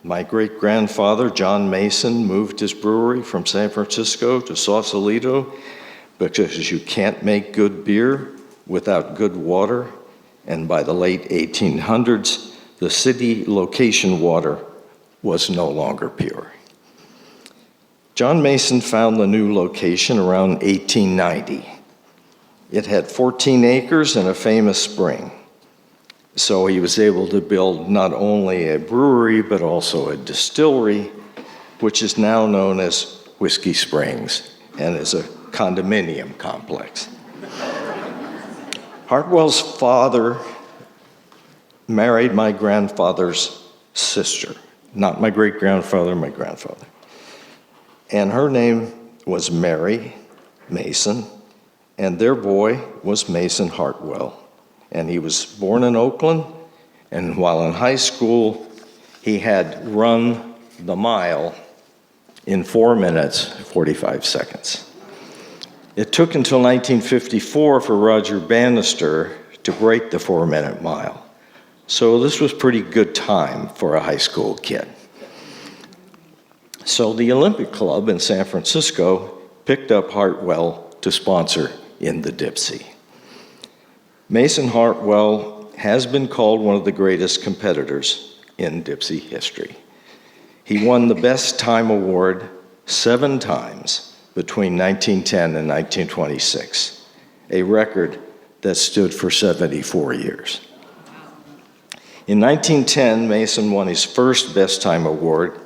My great-grandfather, John Mason, moved his brewery from San Francisco to Sausalito because you can't make good beer without good water, and by the late 1800s, the city location water was no longer pure. John Mason found the new location around 1890. It had 14 acres and a famous spring, so he was able to build not only a brewery, but also a distillery, which is now known as Whiskey Springs, and is a condominium complex. Hartwell's father married my grandfather's sister, not my great-grandfather, my grandfather. And her name was Mary Mason, and their boy was Mason Hartwell. And he was born in Oakland, and while in high school, he had run the mile in 4 minutes, 45 seconds. It took until 1954 for Roger Bannister to break the 4-minute mile. So this was pretty good time for a high school kid. So the Olympic Club in San Francisco picked up Hartwell to sponsor in the Dipsea. Mason Hartwell has been called one of the greatest competitors in Dipsea history. He won the Best Time Award 7 times between 1910 and 1926, a record that stood for 74 years. In 1910, Mason won his first Best Time Award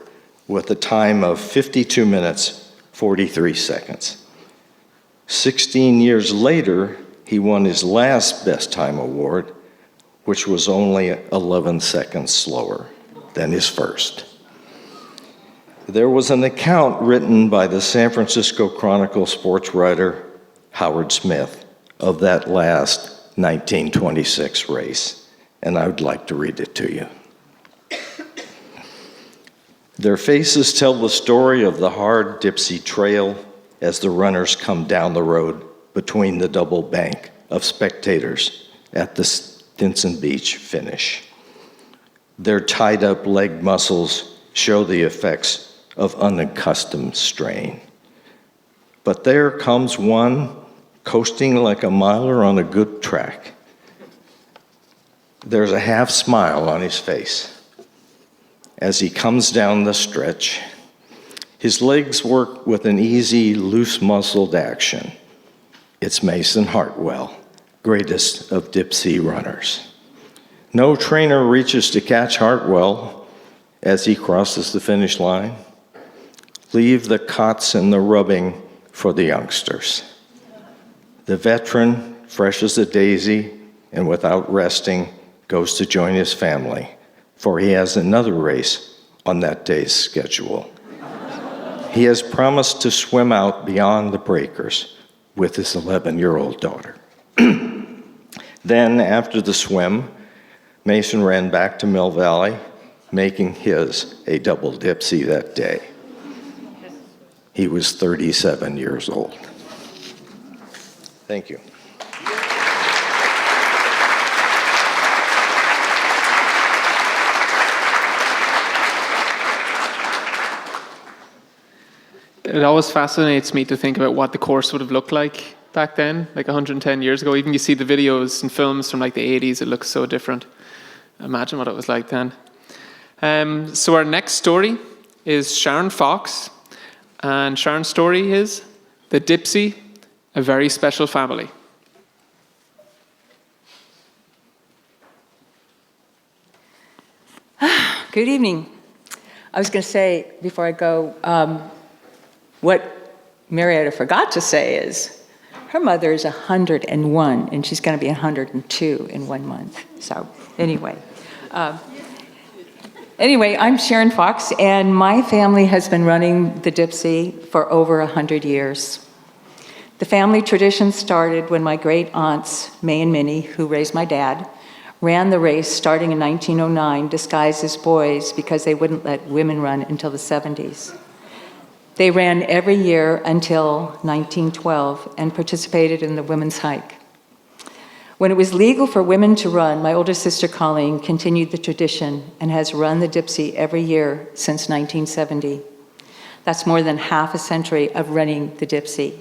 with a time of 52 minutes, 43 seconds. 16 years later, he won his last Best Time Award, which was only 11 seconds slower than his first. There was an account written by the San Francisco Chronicle sports writer Howard Smith of that last 1926 race, and I would like to read it to you. Their faces tell the story of the hard Dipsea Trail as the runners come down the road between the double bank of spectators at the Stinson Beach finish. Their tied-up leg muscles show the effects of unaccustomed strain. But there comes one coasting like a miler on a good track. There's a half smile on his face as he comes down the stretch. His legs work with an easy, loose-muscled action. It's Mason Hartwell, greatest of Dipsea runners. No trainer reaches to catch Hartwell as he crosses the finish line. Leave the cots and the rubbing for the youngsters. The veteran, fresh as a daisy and without resting, goes to join his family, for he has another race on that day's schedule. He has promised to swim out beyond the breakers with his 11-year-old daughter. Then, after the swim, Mason ran back to Mill Valley, making his a double Dipsea that day. He was 37 years old. Thank you. it always fascinates me to think about what the course would have looked like back then, like 110 years ago. Even you see the videos and films from like the 80s, it looks so different. Imagine what it was like then. So our next story is Sharon Fox, and Sharon's story is The Dipsea, a Very Special Family. Good evening. I was going to say, before I go, what Marietta forgot to say is her mother is 101, and she's going to be 102 in 1 month. So anyway. I'm Sharon Fox, and my family has been running the Dipsea for over 100 years. The family tradition started when my great aunts, May and Minnie, who raised my dad, ran the race starting in 1909, disguised as boys because they wouldn't let women run until the 70s. They ran every year until 1912 and participated in the women's hike. When it was legal for women to run, my older sister Colleen continued the tradition and has run the Dipsea every year since 1970. That's more than half a century of running the Dipsea.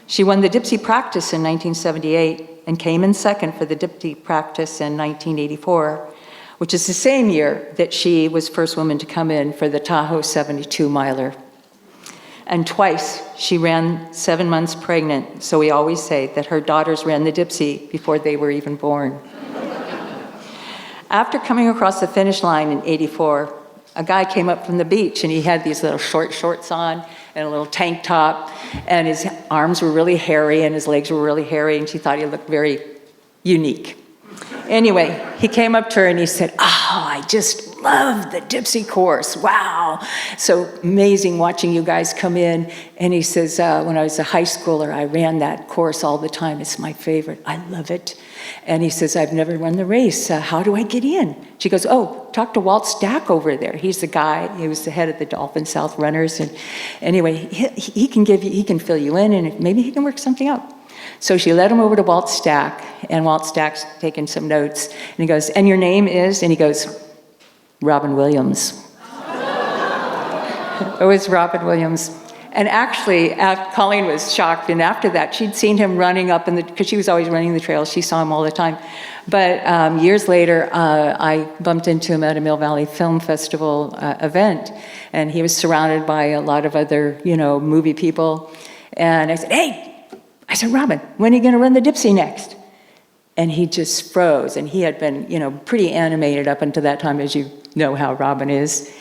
She won the Dipsea practice in 1978 and came in second for the Dipsea practice in 1984, which is the same year that she was first woman to come in for the Tahoe 72-miler. And twice she ran 7 months pregnant, so we always say that her daughters ran the Dipsea before they were even born. After coming across the finish line in '84, a guy came up from the beach and he had these little short shorts on and a little tank top, and his arms were really hairy and his legs were really hairy, and she thought he looked very unique. Anyway, he came up to her and he said, I just love the Dipsea course. Wow. So amazing watching you guys come in. And he says, when I was a high schooler, I ran that course all the time. It's my favorite. I love it. And he says, I've never run the race. How do I get in? She goes, talk to Walt Stack over there. He's the guy. He was the head of the Dolphin South Runners. And anyway, he can fill you in, and maybe he can work something out. So she led him over to Walt Stack, and Walt Stack's taking some notes. And he goes, and your name is? And he goes, Robin Williams. It was Robin Williams. And actually, Colleen was shocked, and after that, she'd seen him running up because she was always running the trails. She saw him all the time. But years later, I bumped into him at a Mill Valley Film Festival event, and he was surrounded by a lot of other, movie people. And I said, hey, Robin, when are you going to run the Dipsea next? And he just froze, and he had been, pretty animated up until that time, as you know how Robin is.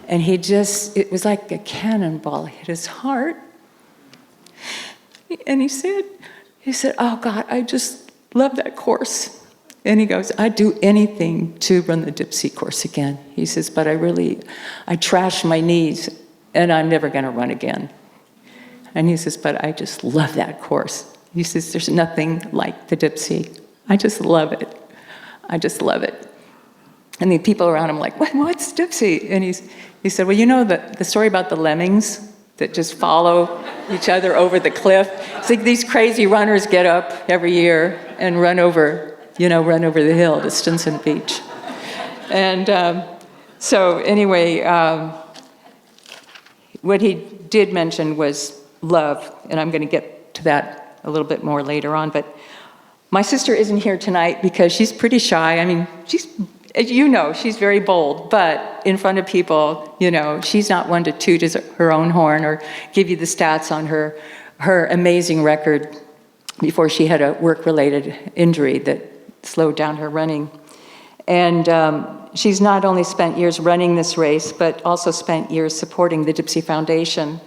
And it was like a cannonball hit his heart. And he said, oh God, I just love that course. And he goes, I'd do anything to run the Dipsea course again. He says, but I trashed my knees, and I'm never going to run again. And he says, but I just love that course. He says, there's nothing like the Dipsea. I just love it. I just love it. And the people around him are like, what's Dipsea? And he said, well, the story about the lemmings that just follow each other over the cliff? It's like these crazy runners get up every year and run over the hill to Stinson Beach. And so anyway, what he did mention was love, and I'm going to get to that a little bit more later on. But my sister isn't here tonight because she's pretty shy. I mean, she's very bold, but in front of people, she's not one to toot her own horn or give you the stats on her amazing record before she had a work-related injury that slowed down her running. And she's not only spent years running this race, but also spent years supporting the Dipsea Foundation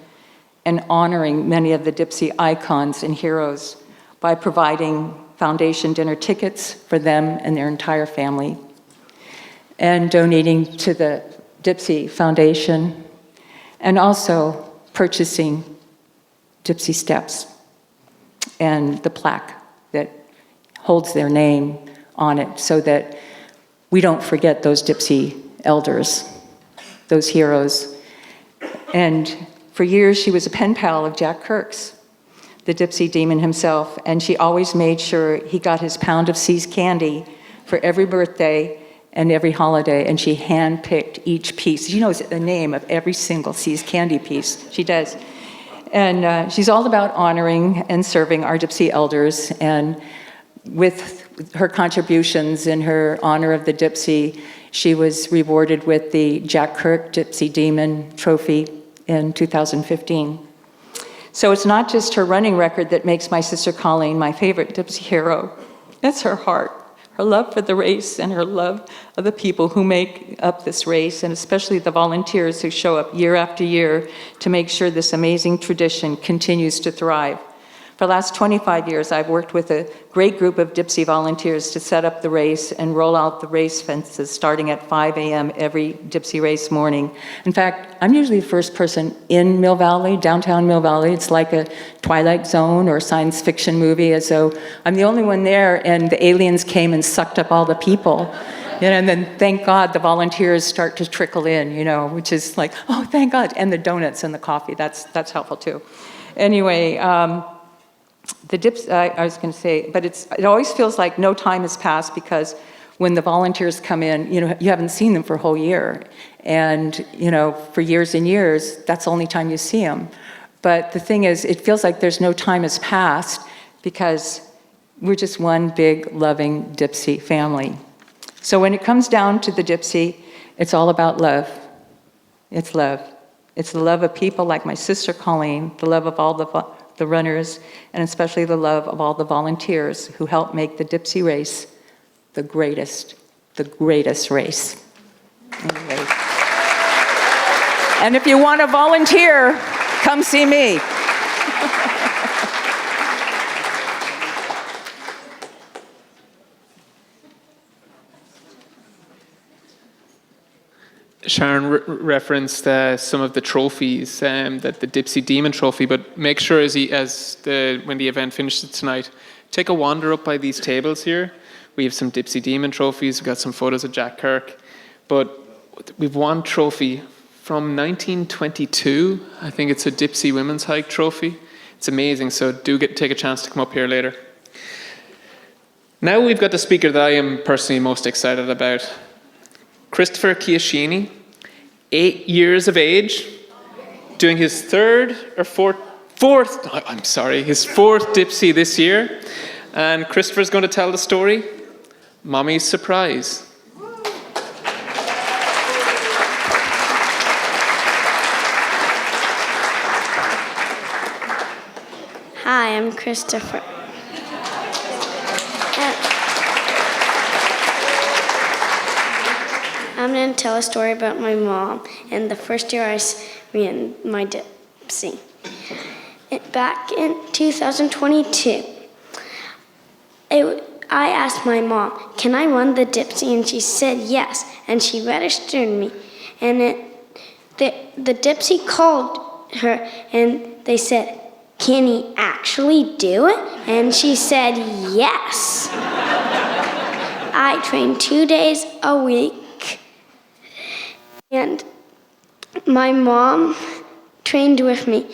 and honoring many of the Dipsea icons and heroes by providing foundation dinner tickets for them and their entire family, and donating to the Dipsea Foundation, and also purchasing Dipsea steps and the plaque that holds their name on it so that we don't forget those Dipsea elders, those heroes. And for years, she was a pen pal of Jack Kirk's, the Dipsea demon himself, and she always made sure he got his pound of See's candy for every birthday and every holiday, and she handpicked each piece. She knows the name of every single See's candy piece. She does. And she's all about honoring and serving our Dipsea elders. And with her contributions in her honor of the Dipsea, she was rewarded with the Jack Kirk Dipsea Demon Trophy in 2015. So it's not just her running record that makes my sister Colleen my favorite Dipsea hero. It's her heart, her love for the race, and her love of the people who make up this race, and especially the volunteers who show up year after year to make sure this amazing tradition continues to thrive. For the last 25 years, I've worked with a great group of Dipsea volunteers to set up the race and roll out the race fences starting at 5 a.m. every Dipsea Race morning. In fact, I'm usually the first person in Mill Valley, downtown Mill Valley. It's like a Twilight Zone or science fiction movie, as though I'm the only one there and the aliens came and sucked up all the people. And then, thank God, the volunteers start to trickle in, which is like, oh, thank God. And the donuts and the coffee, that's helpful too. Anyway, the dips, I was going to say, but it always feels like no time has passed because when the volunteers come in, you haven't seen them for a whole year. And, for years and years, that's the only time you see them. But the thing is, it feels like there's no time has passed because we're just one big, loving Dipsea family. So when it comes down to the Dipsea, it's all about love. It's love. It's the love of people like my sister Colleen, the love of all the runners, and especially the love of all the volunteers who help make the Dipsea Race the greatest race. Anyway. And if you want to volunteer, come see me. Sharon referenced some of the trophies, that the Dipsea Demon Trophy, but make sure when the event finishes tonight, take a wander up by these tables here. We have some Dipsea Demon trophies, we've got some photos of Jack Kirk, but we've one trophy from 1922. I think it's a Dipsea Women's Hike trophy. It's amazing, so take a chance to come up here later. Now we've got the speaker that I am personally most excited about. Christopher Chiashini, 8 years of age, doing his fourth Dipsea this year. And Christopher's going to tell the story, Mommy's Surprise. Hi, I'm Christopher. I'm going to tell a story about my mom and the first year I ran my Dipsea. Back in 2022, I asked my mom, can I run the Dipsea? And she said yes, and she registered me. And the Dipsea called her, and they said, can he actually do it? And she said yes. I trained 2 days a week. And my mom trained with me.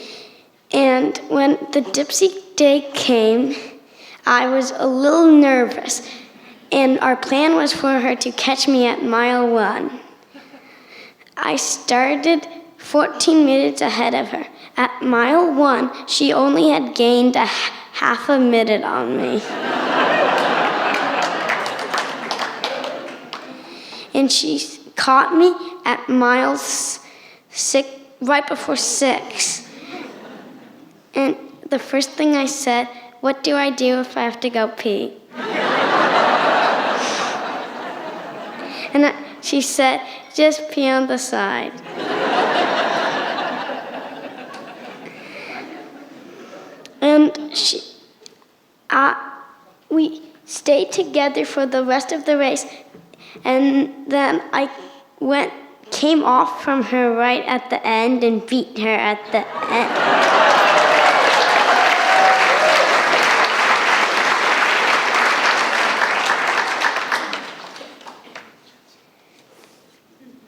And when the Dipsea day came, I was a little nervous. And our plan was for her to catch me at mile 1. I started 14 minutes ahead of her. At mile 1, she only had gained a half a minute on me. And she caught me at mile 6, right before 6. And the first thing I said, what do I do if I have to go pee? And she said, just pee on the side. And we stayed together for the rest of the race. And then I came off from her right at the end and beat her at the end.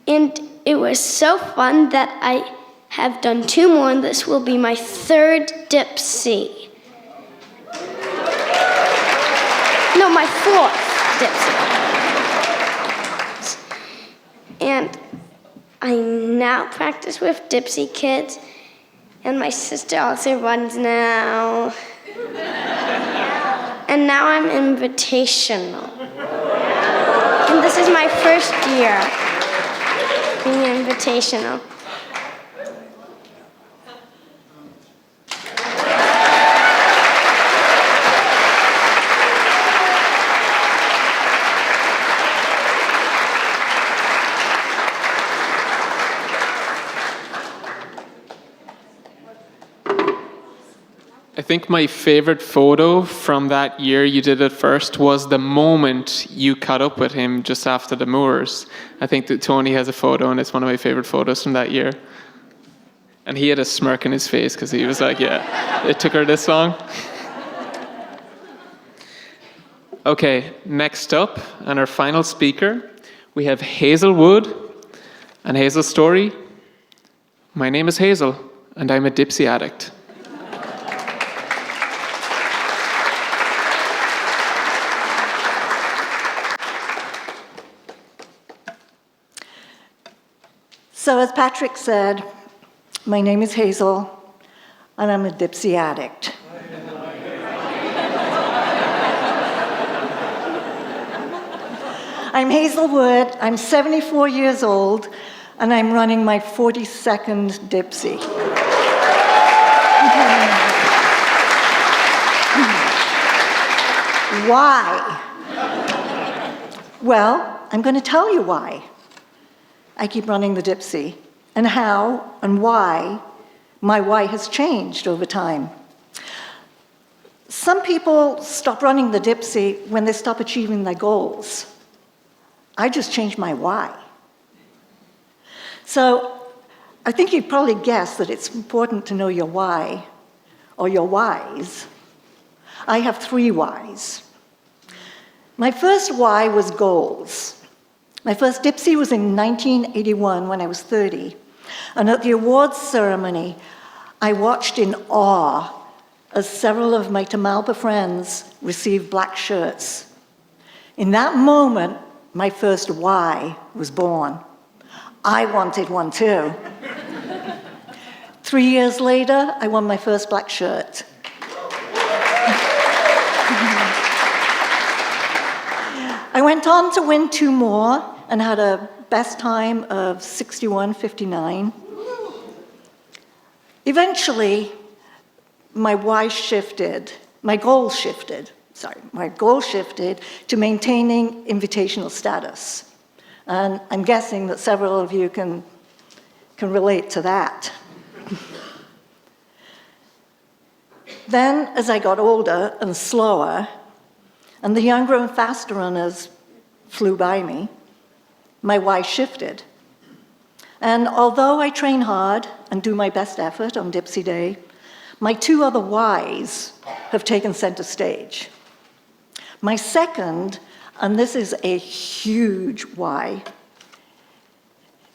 And it was so fun that I have done 2 more, and this will be my 3rd Dipsea. No, my 4th Dipsea. And I now practice with Dipsea kids, And my sister also runs now. And now I'm invitational. And this is my first year being invitational. I think my favorite photo from that year you did it first was the moment you caught up with him just after the Moors. I think that Tony has a photo, and it's one of my favorite photos from that year. And he had a smirk on his face because he was like, yeah, it took her this long. Okay, next up, and our final speaker, we have Hazel Wood and Hazel's story. My name is Hazel, and I'm a Dipsea addict. So as Patrick said, my name is Hazel, and I'm a Dipsea addict. I'm Hazel Wood, I'm 74 years old, and I'm running my 42nd Dipsea. Why? Well, I'm going to tell you why I keep running the Dipsea, and how and why my why has changed over time. Some people stop running the Dipsea when they stop achieving their goals. I just changed my why. So I think you'd probably guess that it's important to know your why, or your whys. I have 3 whys. My first why was goals. My first Dipsea was in 1981 when I was 30. And at the awards ceremony, I watched in awe as several of my Tamalpa friends received black shirts. In that moment, my first why was born. I wanted one too. 3 years later, I won my first black shirt. I went on to win 2 more and had a best time of 61:59. Eventually, my goal shifted to maintaining invitational status. And I'm guessing that several of you can relate to that. Then, as I got older and slower, and the younger and faster runners flew by me, my why shifted. And although I train hard and do my best effort on Dipsea Day, my 2 other whys have taken center stage. My second, and this is a huge why,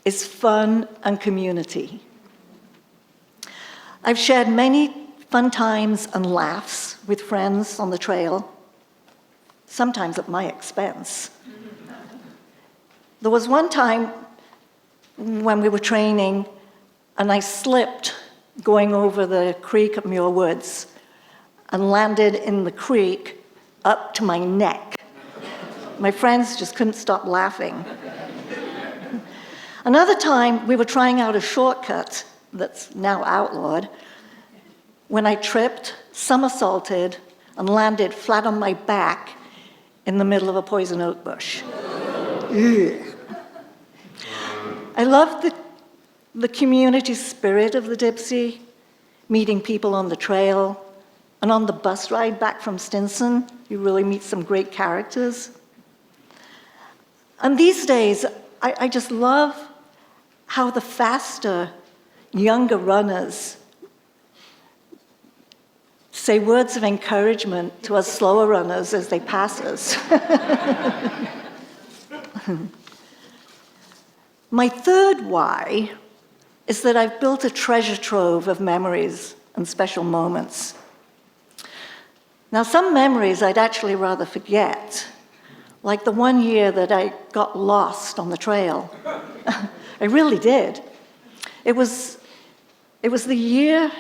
is fun and community. I've shared many fun times and laughs with friends on the trail, sometimes at my expense. There was one time when we were training, and I slipped going over the creek at Muir Woods and landed in the creek up to my neck. My friends just couldn't stop laughing. Another time, we were trying out a shortcut that's now outlawed when I tripped, somersaulted, and landed flat on my back in the middle of a poison oak bush. I love the community spirit of the Dipsea, meeting people on the trail, and on the bus ride back from Stinson, you really meet some great characters. And these days, I just love how the faster, younger runners say words of encouragement to us slower runners as they pass us. My third why is that I've built a treasure trove of memories and special moments. Now, some memories I'd actually rather forget, like the one year that I got lost on the trail. I really did. It was It was the year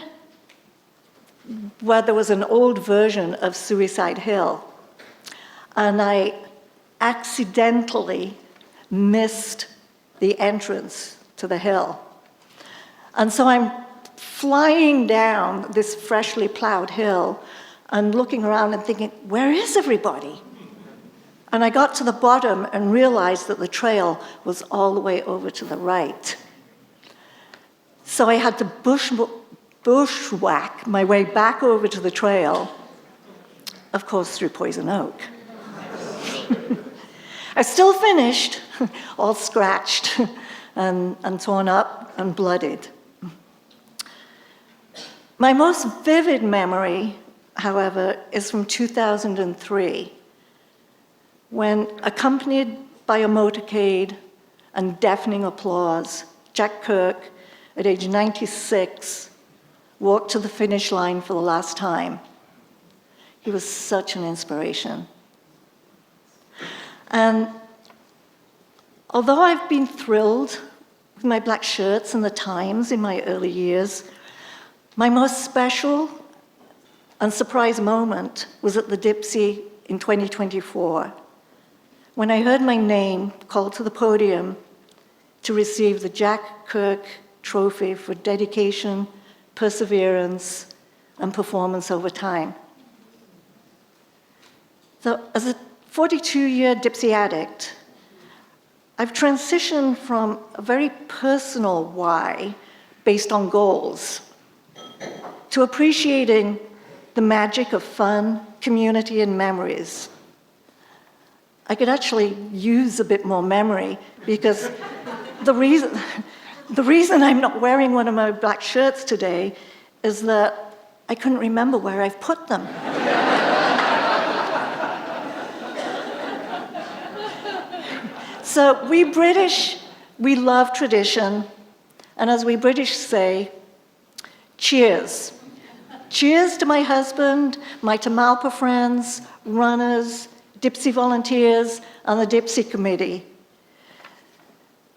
where there was an old version of Suicide Hill, and I accidentally missed the entrance to the hill. And so I'm flying down this freshly plowed hill and looking around and thinking, where is everybody? And I got to the bottom and realized that the trail was all the way over to the right. So I had to bushwhack my way back over to the trail, of course through poison oak. I still finished, all scratched and torn up and blooded. My most vivid memory, however, is from 2003, when, accompanied by a motorcade and deafening applause, Jack Kirk, at age 96, walked to the finish line for the last time. He was such an inspiration. And although I've been thrilled with my black shirts and the Times in my early years, my most special and surprise moment was at the Dipsea in 2024, when I heard my name called to the podium to receive the Jack Kirk Trophy for dedication, perseverance, and performance over time. So, as a 42-year Dipsea addict, I've transitioned from a very personal why based on goals to appreciating the magic of fun, community, and memories. I could actually use a bit more memory because the reason I'm not wearing one of my black shirts today is that I couldn't remember where I've put them. So we British, we love tradition, and as we British say, cheers. Cheers to my husband, my Tamalpa friends, runners, Dipsea volunteers, and the Dipsea Committee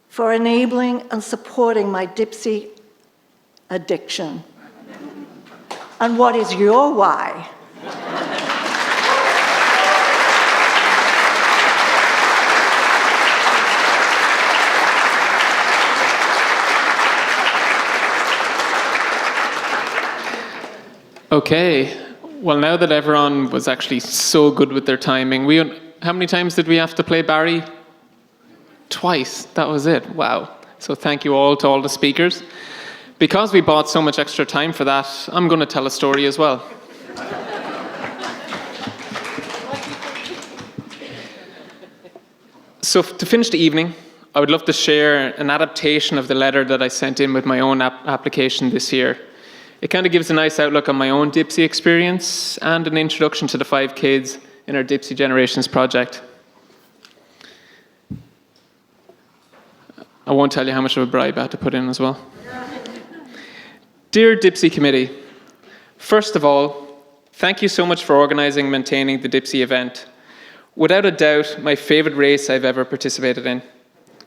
for enabling and supporting my Dipsea addiction. And what is your why? Okay, well, now that everyone was actually so good with their timing, how many times did we have to play Barry? Twice, that was it, wow. So thank you all to all the speakers. Because we bought so much extra time for that, I'm going to tell a story as well. So to finish the evening, I would love to share an adaptation of the letter that I sent in with my own application this year. It kind of gives a nice outlook on my own Dipsea experience and an introduction to the 5 kids in our Dipsea Generations project. I won't tell you how much of a bribe I had to put in as well. Dear Dipsea Committee, first of all, thank you so much for organising and maintaining the Dipsea event. Without a doubt, my favourite race I've ever participated in.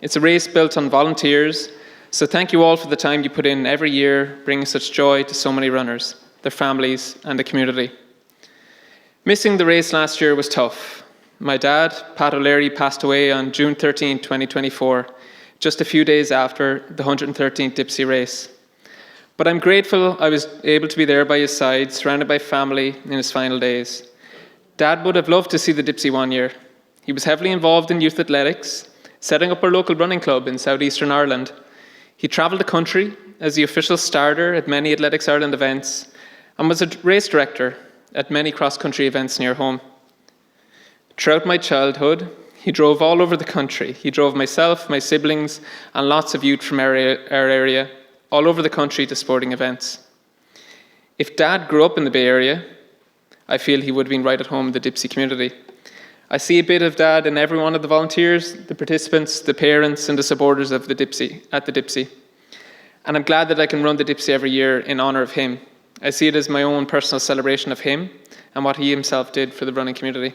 It's a race built on volunteers, so thank you all for the time you put in every year, bringing such joy to so many runners, their families, and the community. Missing the race last year was tough. My dad, Pat O'Leary, passed away on June 13, 2024, just a few days after the 113th Dipsea Race. But I'm grateful I was able to be there by his side, surrounded by family in his final days. Dad would have loved to see the Dipsea one year. He was heavily involved in youth athletics, setting up our local running club in southeastern Ireland. He travelled the country as the official starter at many Athletics Ireland events and was a race director at many cross-country events near home. Throughout my childhood, he drove all over the country. He drove myself, my siblings, and lots of youth from our area all over the country to sporting events. If Dad grew up in the Bay Area, I feel he would have been right at home in the Dipsea community. I see a bit of Dad in every one of the volunteers, the participants, the parents, and the supporters of the Dipsea, at the Dipsea. And I'm glad that I can run the Dipsea every year in honour of him. I see it as my own personal celebration of him and what he himself did for the running community.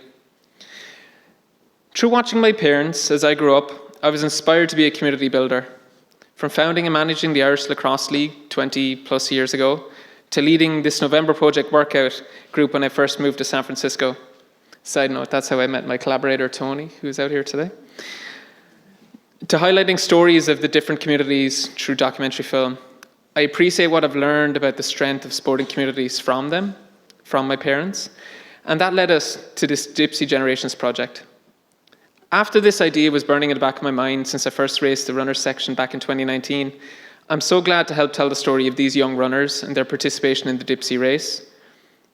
Through watching my parents as I grew up, I was inspired to be a community builder. From founding and managing the Irish Lacrosse League 20 plus years ago, to leading this November Project workout group when I first moved to San Francisco. Side note, that's how I met my collaborator, Tony, who's out here today. To highlighting stories of the different communities through documentary film. I appreciate what I've learned about the strength of sporting communities from them, from my parents, and that led us to this Dipsea Generations project. After this idea was burning in the back of my mind since I first raced the runners section back in 2019, I'm so glad to help tell the story of these young runners and their participation in the Dipsea Race.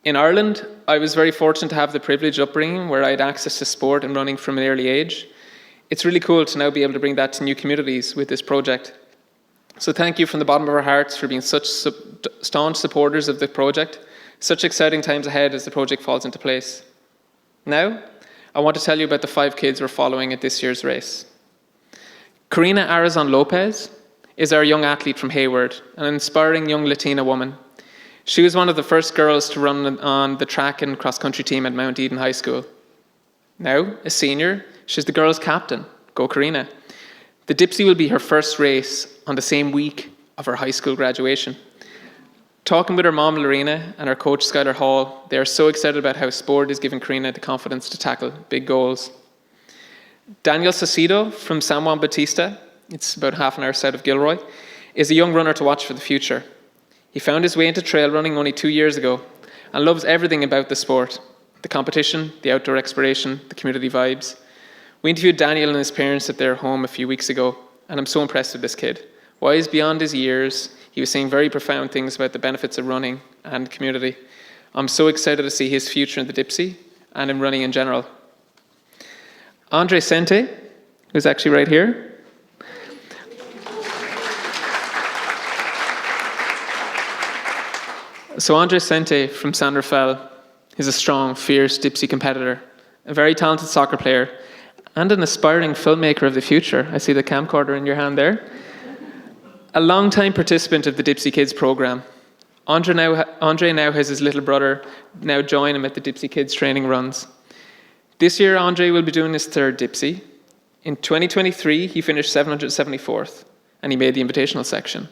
In Ireland, I was very fortunate to have the privileged upbringing where I had access to sport and running from an early age. It's really cool to now be able to bring that to new communities with this project. So thank you from the bottom of our hearts for being such staunch supporters of the project. Such exciting times ahead as the project falls into place. Now, I want to tell you about the 5 kids we're following at this year's race. Karina Arazon Lopez is our young athlete from Hayward, an inspiring young Latina woman. She was one of the first girls to run on the track and cross-country team at Mount Eden High School. Now, a senior, she's the girls' captain. Go Karina. The Dipsea will be her first race on the same week of her high school graduation. Talking with her mom, Lorena, and her coach, Skylar Hall, they are so excited about how sport is giving Karina the confidence to tackle big goals. Daniel Sacido from San Juan Bautista, it's about half an hour south of Gilroy, is a young runner to watch for the future. He found his way into trail running only 2 years ago and loves everything about the sport, the competition, the outdoor exploration, the community vibes. We interviewed Daniel and his parents at their home a few weeks ago, and I'm so impressed with this kid. Wise beyond his years, he was saying very profound things about the benefits of running and community. I'm so excited to see his future in the Dipsea and in running in general. Andre Sente, who's actually right here. So Andre Sente from San Rafael is a strong, fierce Dipsea competitor, a very talented soccer player, and an aspiring filmmaker of the future. I see the camcorder in your hand there. A long-time participant of the Dipsea Kids program. Andre now has his little brother now join him at the Dipsea Kids training runs. This year, Andre will be doing his 3rd Dipsea. In 2023, he finished 774th, and he made the invitational section.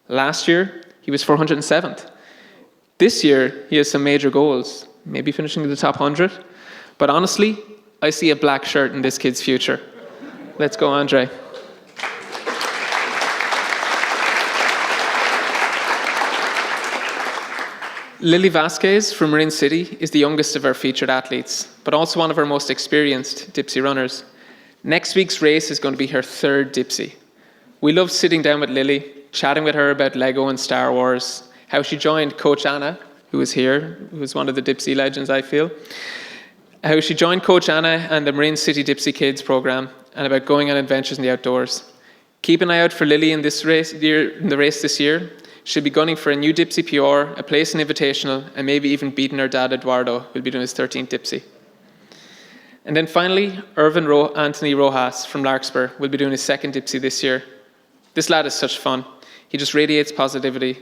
Last year, he was 407th. This year, he has some major goals, maybe finishing in the top 100. But honestly, I see a black shirt in this kid's future. Let's go, Andre. Lily Vasquez from Marin City is the youngest of our featured athletes, but also one of our most experienced Dipsea runners. Next week's race is going to be her 3rd Dipsea. We loved sitting down with Lily, chatting with her about Lego and Star Wars, how she joined Coach Anna, who is here, who is one of the Dipsea legends, I feel, how she joined Coach Anna and the Marin City Dipsea Kids program, and about going on adventures in the outdoors. Keep an eye out for Lily in the race this year. She'll be gunning for a new Dipsea PR, a place in Invitational, and maybe even beating her dad, Eduardo, who'll be doing his 13th Dipsea. And then finally, Anthony Rojas from Larkspur will be doing his 2nd Dipsea this year. This lad is such fun. He just radiates positivity.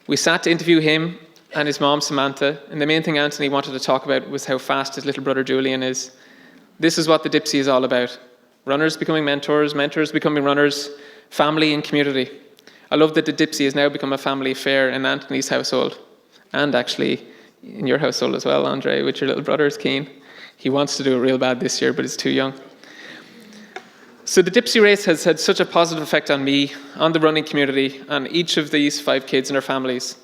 We sat to interview him and his mom, Samantha, and the main thing Anthony wanted to talk about was how fast his little brother, Julian, is. This is what the Dipsea is all about. Runners becoming mentors, mentors becoming runners, family and community. I love that the Dipsea has now become a family affair in Anthony's household, and actually in your household as well, Andre, with your little brother is keen. He wants to do it real bad this year, but he's too young. So the Dipsea Race has had such a positive effect on me, on the running community, and each of these 5 kids and their families.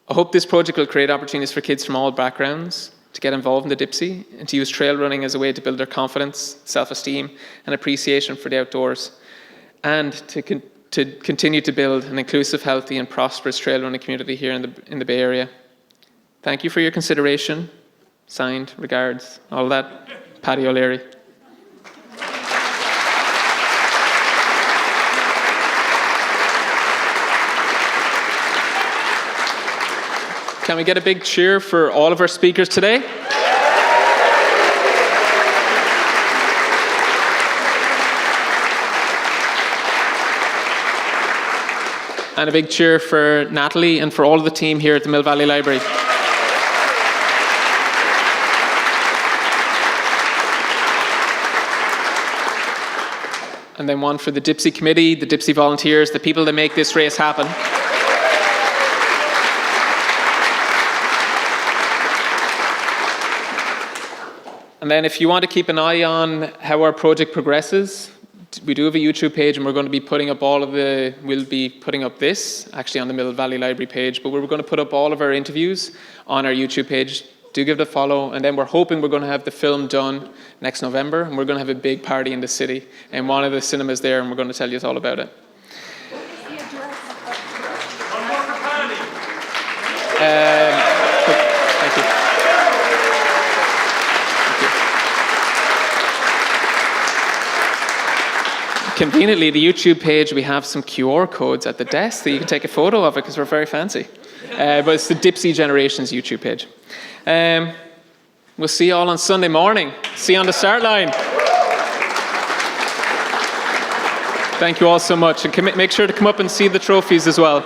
I hope this project will create opportunities for kids from all backgrounds to get involved in the Dipsea and to use trail running as a way to build their confidence, self-esteem, and appreciation for the outdoors, and to continue to build an inclusive, healthy, and prosperous trail running community here in the Bay Area. Thank you for your consideration. Signed, regards, all that. Paddy O'Leary. Can we get a big cheer for all of our speakers today? And a big cheer for Natalie and for all of the team here at the Mill Valley Library. and then one for the Dipsea committee, the Dipsea volunteers, the people that make this race happen. And then if you want to keep an eye on how our project progresses, we do have a YouTube page, and we're going to be putting up we'll be putting up this, actually on the Mill Valley Library page, but we're going to put up all of our interviews on our YouTube page. Do give it a follow, and then we're hoping we're going to have the film done next November, and we're going to have a big party in the city, and one of the cinemas there, and we're going to tell you all about it. Thank you. Conveniently, the YouTube page, we have some QR codes at the desk that you can take a photo of it because we're very fancy. But it's the Dipsea Generations YouTube page. We'll see you all on Sunday morning. See you on the start line. Thank you all so much. And make sure to come up and see the trophies as well.